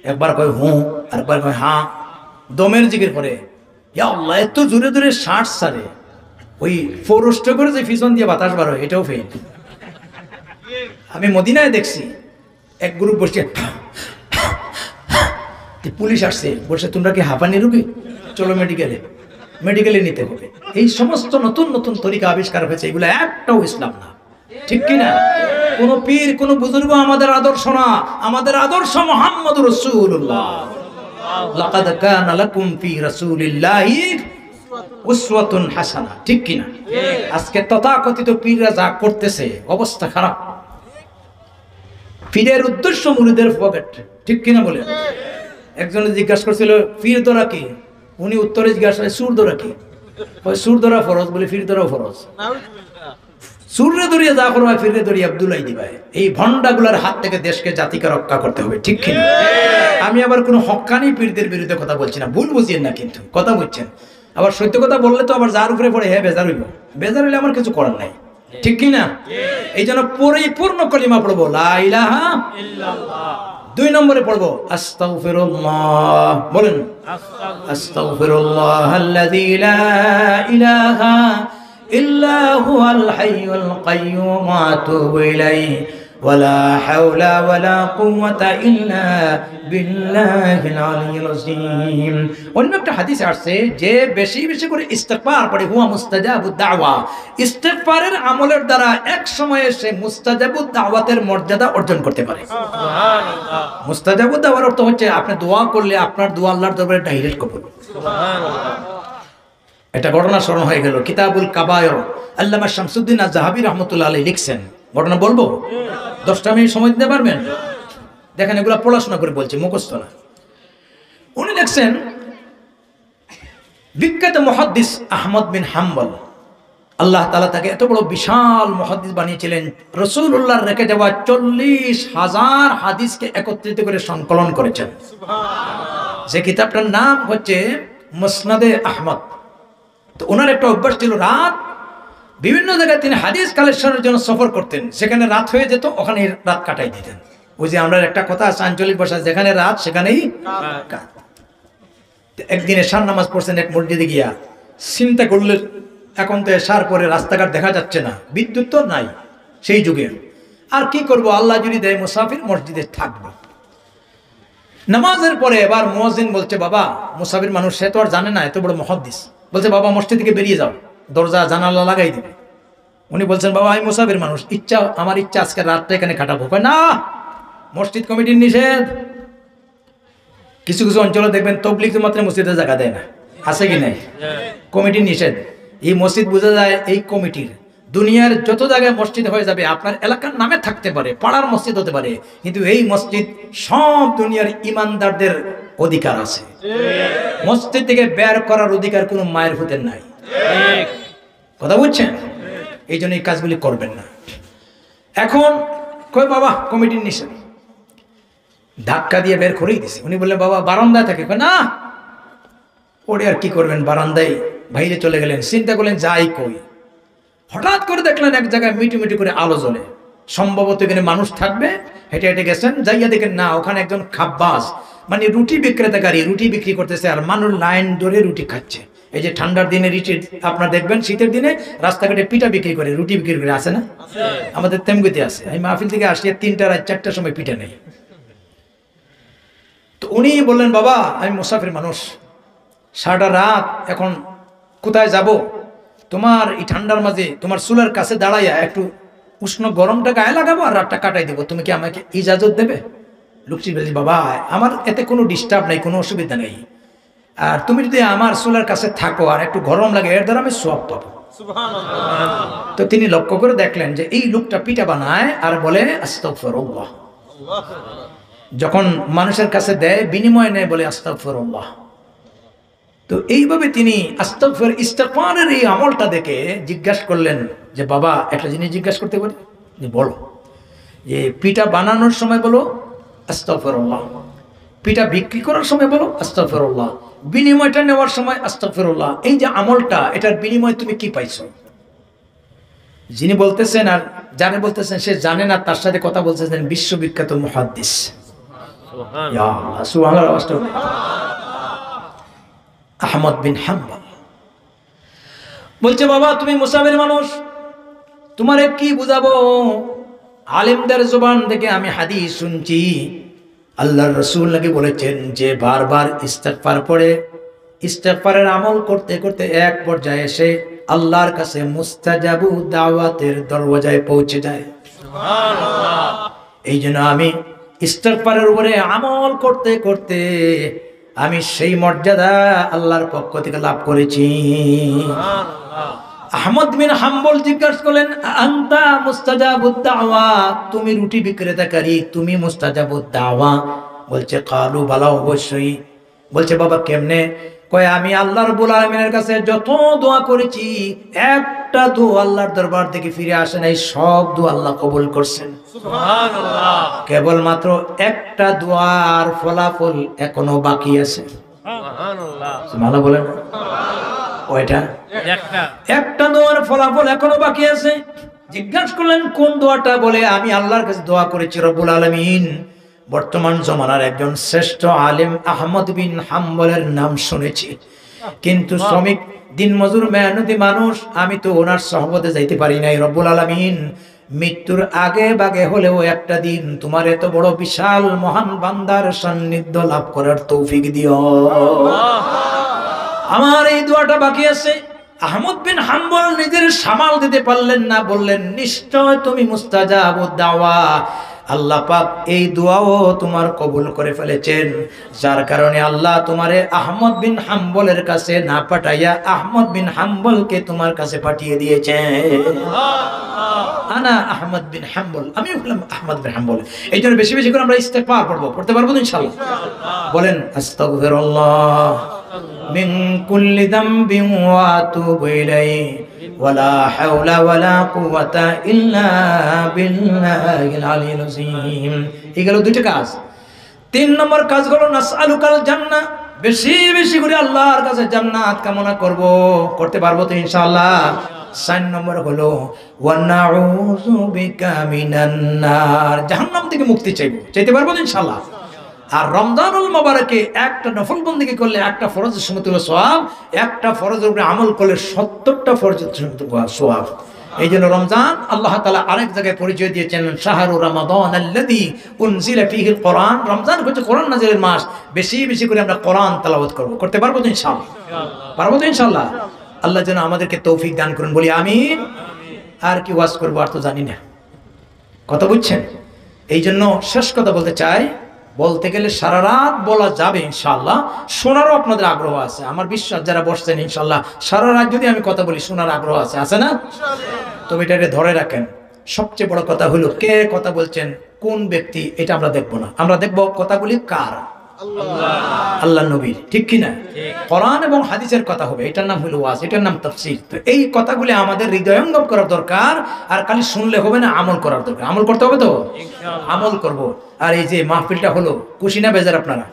একবার কয় হু, আরেকবার কয় হা, দমের জিকির করে। ইয়া আল্লাহ, এত জোরে জোরে শ্বাস ছাড়ে। ওই ফোরস্ট করে যে পিছন দিয়ে বাতাস বার হয় এটাও ফেল। আমি মদিনায় দেখছি এক গ্রুপ বসছে, পুলিশ আসছে, বলছে তোমরা কি হাঁপানি রুগী, চলো মেডিকেলে নিতে হবে। এই সমস্ত নতুন নতুন তরিকা আবিষ্কার হয়েছে, এগুলো একটাও ইসলাম না, ঠিক কিনা? কোন পীর কোন বুজুর্গ আমাদের আদর্শ না, আমাদের আদর্শ মুহাম্মদুর রাসূলুল্লাহ। লাকাদ কানা লাকুম ফি রাসূলিল্লাহি উসওয়াতুন হাসানাহ, ঠিক কিনা? আজকে তথাকথিত পীররা যা করতেছে অবস্থা খারাপ। পীরের উদ্দেশ্য মুরিদের পকেট, ঠিক কিনা বলে? একজনে জিজ্ঞাসা করছিল পীর ধরা কি, উনি উত্তরে জিজ্ঞাসা করে সুর ধরা কি? সুর ধরা ফরজ, বলে পীর ধরাও ফরজ। সুরে ধরিয়ে যা করবা ফিরে ধরিয়ে আব্দুল্লাহ দিবাই। এই ভন্ডাগুলার হাত থেকে দেশকে জাতিকে রক্ষা করতে হবে, ঠিক কিনা? আমি আবার কোনো হক্কানি পীরদের বিরুদ্ধে কথা বলছি না, ভুল বুঝিয়েন না, কিন্তু কথা বলছেন। আবার সত্য কথা বললে তো আবার যার উপরে পড়ে হ্যাঁ বেজার হইব, বেজার হইলে আমার কিছু করার নাই, ঠিক কিনা? এই জন্য পরিপূর্ণ কলিমা পড়বো লা ইলাহা ইল্লাল্লাহ। 2 নম্বরে পড়বো আস্তাগফিরুল্লাহ, বলেন আস্তাগফিরুল্লাহ আল্লাযী লা ইলাহা ইল্লা হুয়াল হাইয়ুল কাইয়্যুম ওয়া আতুবু ইলাইহি ওয়ালা হাওলা ওয়ালা কুওয়াতা ইল্লা বিল্লাহিল আলিয়্যিল আযীম। অন্য একটা হাদিসে আসছে যে বেশি বেশি করে ইস্তিগফার পড়ে হুয়া মুস্তাজাবুদ দাওয়া, ইস্তিগফারের আমলের দ্বারা এক সময়ে সে মুস্তাজাবুদ দাওয়াতের মর্যাদা অর্জন করতে পারে। সুবহানাল্লাহ। মুস্তাজাবুদ দাওয়ার অর্থ হচ্ছে আপনি দোয়া করলে আপনার দোয়া আল্লাহর দরবারে ডাইরেক্ট কবুল। সুবহানাল্লাহ। এটা ঘটনা স্মরণ হয়ে গেল, কিতাবুল কাবায়র আল্লামা শামসুদ্দিন আয-যাহাবী রাহমাতুল্লাহ আলাইহি লিখছেন। ঘটনা বলবো, 10টা মিনিট সময় দিতে পারবেন? দেখেন এগুলো পড়াশোনা করে বলছি, মুখস্থ না। উনি লিখছেন বিখ্যাত মুহাদ্দিস আহমদ বিন হাম্বল, আল্লাহ তাআলা তাকে এত বড় বিশাল মুহাদ্দিস বানিয়েছিলেন, রাসূলুল্লাহর রেখে যাওয়া 40,000 হাদিসকে একত্রিত করে সংকলন করেছেন। সুবহানাল্লাহ। যে কিতাবটার নাম হচ্ছে মুসনাদে আহমদ। তো ওনার একটা অভ্যাস ছিল, রাত বিভিন্ন জায়গায় তিনি হাদিস কালেকশনের জন্য সফর করতেন, সেখানে রাত হয়ে যেত, ওখানে রাত কাটাই দিতেন। ওই যে আমরা একটা কথা আছে আঞ্চলিক ভাষা, যেখানে রাত সেখানেই কাত। একদিন এশার নামাজ পড়ছেন এক মসজিদে গিয়া, চিন্তা করলেন এখন তো এশার পরে রাস্তাঘাট দেখা যাচ্ছে না, বিদ্যুৎ তো নাই সেই যুগে, আর কি করব, আল্লাহ যদি দেয় মুসাফির মসজিদে থাকবো। নামাজের পরে এবার মুয়াজ্জিন বলছে, বাবা মুসাফির মানুষ, সে তো আর জানে না এত বড় মুহাদ্দিস, বলছে বাবা মসজিদ থেকে বেরিয়ে যাও, দরজা জানালা লাগাই দিবে। উনি বলছেন বাবা আমি মুসাফির মানুষ, আমার ইচ্ছা আজকে রাতটা এখানে কাটাবো। না, মসজিদ কমিটির নিষেধ। কিছু কিছু অঞ্চলে দেখবেন তবলিগ মাত্র মসজিদে জায়গা দেয় না, আছে কি নাই? কমিটির নিষেধ। এই মসজিদ বোঝা যায় এই কমিটির। দুনিয়ার যত জায়গায় মসজিদ হয়ে যাবে, আপনার এলাকার নামে থাকতে পারে, পাড়ার মসজিদ হতে পারে, কিন্তু এই মসজিদ সব দুনিয়ার ইমানদারদের অধিকার আছে। মসজিদ থেকে বের করার অধিকার কোনো মায়ের হুতের নাই। কথা বুঝছেন? এই জন্য এই কাজগুলি করবেন না। এখন কই বাবা কমিটির নিষেধ, ধাক্কা দিয়ে বের করেই দিছে। উনি বললেন বাবা বারান্দায় থাকে, না ওরে আর কি করবেন, বারান্দায় বাইরে চলে গেলেন। চিন্তা করলেন যাই কই, হঠাৎ করে দেখলেন এক জায়গায় মিটি মিটি করে আলো জ্বলে, সম্ভবত এখানে মানুষ থাকবে। হেঁটে হেঁটে গেছেন, যাইয়া দেখেন না, ওখানে একজন খাব্বাস মানে রুটি বিক্রেতাকারী রুটি বিক্রি করতেছে, আর মানুষ লাইন ধরে রুটি খাচ্ছে। এই যে ঠান্ডার দিনে রুটি আপনার দেখবেন, শীতের দিনে রাস্তাঘাটে পিঠা বিক্রি করে, রুটি বিক্রি করে, আছে না? আমাদের তেমগুতে আছে। আমি মাহফিল থেকে আসি 3টা রাত 4টার সময় পিঠা নেই। তো উনি বললেন বাবা আমি মুসাফির মানুষ, সারাটা রাত এখন কোথায় যাব, তোমার এই ঠান্ডার মাঝে তোমার চুলার কাছে দাঁড়াইয়া একটু উষ্ণ গরমটা গায়ে লাগাবো আর রাতটা কাটাই দেবো, তুমি কি আমাকে ইজাজত দেবে? লোকটি বলছি বাবা আমার এতে কোনো ডিস্টার্ব নেই, কোনো অসুবিধা নেই, আর তুমি যদি আমার চুলার কাছে থাকো আর একটু গরম লাগে, এর দ্বারা আমি সওয়াব পাবো। সুবহানাল্লাহ। তো তিনি লক্ষ্য করে দেখলেন যে এই লোকটা পিঠা বানায় আর বলে আস্তাগফিরুল্লাহ। যখন মানুষের কাছে দেয় বিনিময় নেয়, বলে আস্তাগফিরুল্লাহ। তো এইভাবে তিনি ইস্তিগফারের এই আমলটা দেখে জিজ্ঞাসা করলেন যে বাবা একটা জিনিস জিজ্ঞাসা করতে পারি? বলো। যে পিঠা বানানোর সময় বলো আস্তাগফিরুল্লাহ, পিঠা বিক্রি করার সময় বলো আস্তাগফিরুল্লাহ, বিনিময়টা নেওয়ার সময় আস্তাগফিরুল্লাহ। এই যে আমলটা, এটার বিনিময় তুমি কি পাইছো? যিনি বলতেছেন আর যারা বলতেছেন সে জানে না, তার সাথে কথা বলতেছেন বিশ্ববিখ্যাত মুহাদ্দিস। সুবহানাল্লাহ, সুবহানাল্লাহ। আহমদ বিন হাম্বল। বলছে বাবা তুমি মুসাফির মানুষ, তোমারে কি বুঝাবো? আলেমদের জবান থেকে আমি হাদিস শুনছি, আল্লাহর রাসূল নাকি বলেছেন যে বারবার ইস্তেগফার পড়ে ইস্তেগফারের আমল করতে করতে এক পর্যায়ে এসে আল্লাহর কাছে মুস্তাজাবু দাওয়াতের দরওয়াজায় পৌঁছে যায়। সুবহানাল্লাহ। এই জন্য আমি ইস্তেগফারের উপরে আমল করতে করতে আমি সেই মর্যাদা আল্লাহর পক্ষ থেকে লাভ করেছি। সুবহানাল্লাহ। আহমদ বিন হাম্বল জিজ্ঞাসা করলেন আনতা মুস্তাজাবুদ দাওয়া, তুমি রুটি বিক্রেতাকারী, তুমি মুস্তাজাবুদ দাওয়া? বলছে কালু বালা, অবশ্যই। বলছে বাবা কেমনে? কয় আমি আল্লাহ রাব্বুল আলামিনের কাছে যত দোয়া করেছি একটা দোয়া আল্লাহর দরবার থেকে ফিরে আসে নাই, সব দোয়া আল্লাহ কবুল করছেন। সুবহানাল্লাহ। কেবলমাত্র একটা দোয়ার ফলাফল এখনো বাকি আছে। সুবহানাল্লাহ। সুবহানাল্লাহ বলেন। ওইটা একটা দোয়ার ফলাফল এখনো বাকি আছে। জিজ্ঞাসা করলেন কোন দোয়াটা? বলে আমি আল্লাহর কাছে দোয়া করেছি রব্বুল আলামিন বর্তমান জমানার একজন শ্রেষ্ঠ আলেম আহমদ বিন হাম্বলের নাম শুনেছি, কিন্তু শ্রমিক দিনমজুর মেহনতি মানুষ, আমি তো ওনার সহবতে যাইতে পারি নাই। রব্বুল আলামিন মৃত্যুর আগে বাগে হলেও একটা দিন তোমার এত বড় বিশাল মহান বান্দার সান্নিধ্য লাভ করার তৌফিক দিও। আমার এই দোয়াটা বাকি আছে। আহমদ বিন হাম্বল নিজের সামাল দিতে পারলেন না, বললেন নিশ্চয় তুমি মুস্তাজাবুদ দাওয়া, আল্লাহ পাক এই দোয়াও তোমার কবুল করে ফেলেছেন, যার কারণে আল্লাহ তোমারে আহমদ বিন হাম্বলের কাছে না পাঠাইয়া আহমদ বিন হাম্বলকে তোমার কাছে পাঠিয়ে দিয়েছেন। আনা আহমদ বিন হাম্বল, আমি বললাম আহমদ বিন হাম্বল। এই জন্য বেশি বেশি করে আমরা ইস্তেগফার পড়তে পারবো তো ইনশাআল্লাহ? বলেন আস্তাগফিরুল্লাহ মিন কুল্লি যামবিন ওয়া আতুবু ইলাইহি ওয়ালা হাওলা ওয়ালা কুওয়াতা ইল্লা বিল্লাহিল আলিয়্যিল আযীম। এগুলো দুইটা কাজ। 3 নম্বর কাজ হলো নাসআলুকাল জান্নাহ, বেশি বেশি করে আল্লাহর কাছে জান্নাত কামনা করব, করতে পারবো তো ইনশাআল্লাহ? 4 নম্বর হলো ওয়া নাউযু বিকা মিনান নার, জাহান্নাম থেকে মুক্তি চাইতে পারবো তো ইনশাআল্লাহ? আর রমজানুল মুবারকে একটা নফল বন্দেগী করলে একটা ফরজের সমতুল্য সওয়াব, একটা ফরজের উপরে আমল করলে 70টা ফরজের সমতুল্য সওয়াব। এই জন্য রমজান আল্লাহ তাআলা আরেক জায়গায় পরিচয় দিয়েছেন শাহরু রমাদান আল্লাযী উনজিলা ফীহিল কোরআন, রমজান হচ্ছে কোরআন নাযিলের মাস। বেশি বেশি করে আমরা কোরআন তেলাওয়াত করব, করতে পারবো তো ইনশাআল্লাহ? পারবো তো ইনশাআল্লাহ? আল্লাহ যেন আমাদেরকে তৌফিক দান করুন, বলি আমিন। আর কি ওয়াজ করবো আর তো জানি না, কথা বুঝছেন? এই জন্য শেষ কথা বলতে চাই, বলতে গেলে সারা রাত বলা যাবে ইনশাআল্লাহ, শোনারও আপনাদের আগ্রহ আছে, আমার বিশ্বাস যারা বসছেন ইনশাআল্লাহ সারা রাত যদি আমি কথা বলি শোনার আগ্রহ আছে না? তবে এটাকে ধরে রাখেন। সবচেয়ে বড় কথা হলো কে কথা বলছেন, কোন ব্যক্তি, এটা আমরা দেখবো না, আমরা দেখবো কথাগুলি কার, আল্লাহ নবীর, ঠিক কিনা? কোরআন এবং হাদিসের কথা হবে, এটার নাম হলো ওয়াজ, এটার নাম তাফসীর। তো এই কথাগুলি আমাদের হৃদয়ঙ্গম করার দরকার, আর খালি শুনলে হবে না, আমল করার দরকার। আমল করতে হবে তো, আমল করব। আর এই যে মাহফিলটা হলো, খুশি না বেজার আপনারা?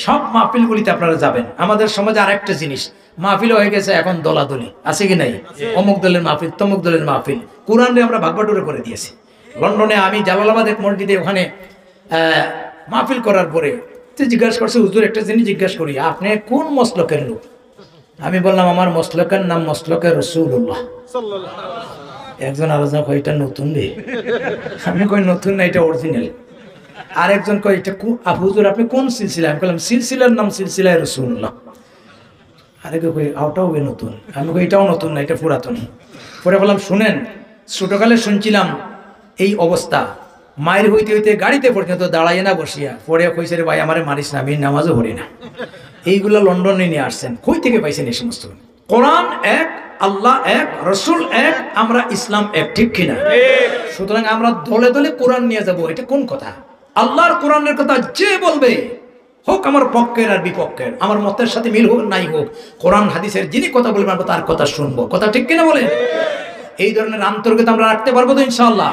সব মাহফিলগুলিতে আপনারা যাবেন। আমাদের সমাজে আর একটা জিনিস, মাহফিল হয়ে গেছে এখন দলাদলি, আছে কি নাই? অমুক দলের মাহফিল, তমুক দলের মাহফিল। কোরআনে আমরা ভাগবাটোরে করে দিয়েছি। লন্ডনে আমি জালালাবাদ এক মসজিদে ওখানে মাহফিল করার পরে জিজ্ঞাসা করছে, হুজুর একটা জিনিস জিজ্ঞাসা করি, আপনি কোন মসলকের লোক? আমি বললাম আমার মসলকের নাম মসলকে রাসূলুল্লাহ। একজন আলোচনা কয় এটা নতুন রে, আমি কই নতুন না, এটা অরিজিনাল। আর একজন কয় এটা হুজুর আপনি কোন সিলসিলা? আমি বললাম সিলসিলার নাম সিলসিলায়ে রাসূলুল্লাহ। আরেকে কই ওটাও নতুন, আমি কই এটাও নতুন না, এটা পুরাতন। পরে বললাম শুনেন, ছোটকালে শুনছিলাম এই অবস্থা, মায়ের হইতে হইতে গাড়িতে পর্যন্ত দাঁড়াইয়ে না বসিয়া, পরে কইছে রে ভাই আমারে মারিস না, আমি নামাজও পড়ি না। এইগুলো লন্ডনে নিয়ে আসছেন, কই থেকে পাইছেন এই সমস্ত? কোরআন এক, আল্লাহ এক, রসুল এক, আমরা ইসলাম এক, ঠিক কিনা? সুতরাং আমরা দলে দলে কোরআন নিয়ে যাব, এটা কোন কথা? আল্লাহর কোরআনের কথা যে বলবে, হোক আমার পক্ষের আর বিপক্ষের, আমার মতের সাথে মিল হোক নাই হোক, কোরআন হাদিসের যিনি কথা বলবেন আমরা তার কথা শুনবো, কথা ঠিক কিনা বলে? এই ধরনের আন্তরিকতা আমরা রাখতে পারবো তো ইনশাআল্লাহ?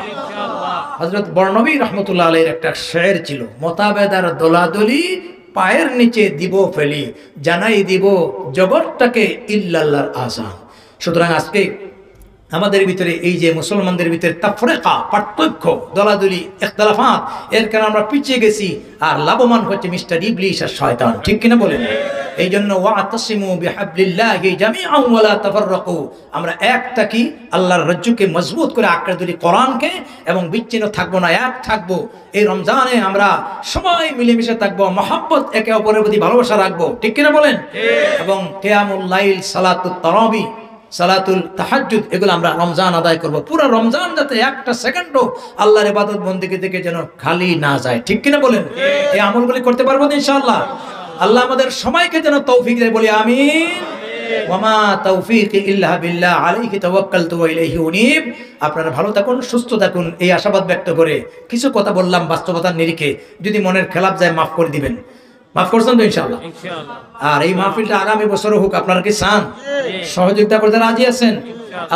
হযরত বর্ণবী রাহমাতুল্লাহ আলাইহির একটা শের ছিল, মোতাবেদার দোলাদলি পায়ের নিচে দিব ফেলি, জানাই দিব জগৎটাকে ইল্লাল্লাহর আযান। সুতরাং আজকে আমাদের ভিতরে এই যে মুসলমানদের ভিতরে তাফরিকা, পার্থক্য, দলাদলি, ইখতিলাফাত, এর কারণে আমরা পিছিয়ে গেছি, আর লাভবান হচ্ছে মিস্টার ইবলিস আর শয়তান, ঠিক কিনা বলেন? এই জন্য ওয়াতাসিমু বিহাবলিল্লাহি জামিআন ওয়া লা তাফাররাকু, আমরা এক থাকি, আল্লাহর রজ্জুকে মজবুত করে আঁকড়ে ধরি কোরআনকে, এবং বিচ্ছিন্ন থাকবো না, এক থাকবো। এই রমজানে আমরা সবাই মিলেমিশে থাকবো, মহব্বত, একে অপরের প্রতি ভালোবাসা রাখবো, ঠিক কিনা বলেন? এবং কিয়ামুল লাইল, সালাতুত তারাবি, সালাতুল তাহাজ্জুদ, এগুলো আমরা রমজান আদায় করব। পুরো রমজান যাতে একটা সেকেন্ডও আল্লাহর ইবাদত বন্দেগী থেকে যেন খালি না যায়, ঠিক কিনা বলেন? এই আমলগুলি করতে পারবো ইনশাআল্লাহ। আল্লাহ আমাদের সবাইকে যেন তৌফিক দেয়, বলি আমিন। ওয়ামা তাওফীকি ইল্লা বিল্লাহ, আলাইহি তাওয়াক্কালতু ওয়া ইলাইহি উনীব। আপনারা ভালো থাকুন, সুস্থ থাকুন, এই আশাবাদ ব্যক্ত করে কিছু কথা বললাম বাস্তবতার নিরিখে, যদি মনের খেলাপ যায় মাফ করে দিবেন। মাফ করছেন তো ইনশাআল্লাহ? আর এই মাহফিলটা আগামী বছরও হোক, আপনারা কি চান? সহযোগিতা করতে রাজি আছেন?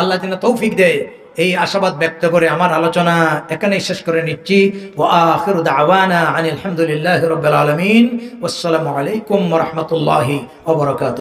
আল্লাহ যেন তৌফিক দেয়, এই আশাবাদ ব্যক্ত করে আমার আলোচনা এখানেই শেষ করে নিচ্ছি। ওয়া আখিরু দাওয়ানা আনিল হামদুলিল্লাহি রাব্বিল আলামিন। ওয়াসসালামু আলাইকুম ওয়া রাহমাতুল্লাহি ওয়া বারাকাতুহু।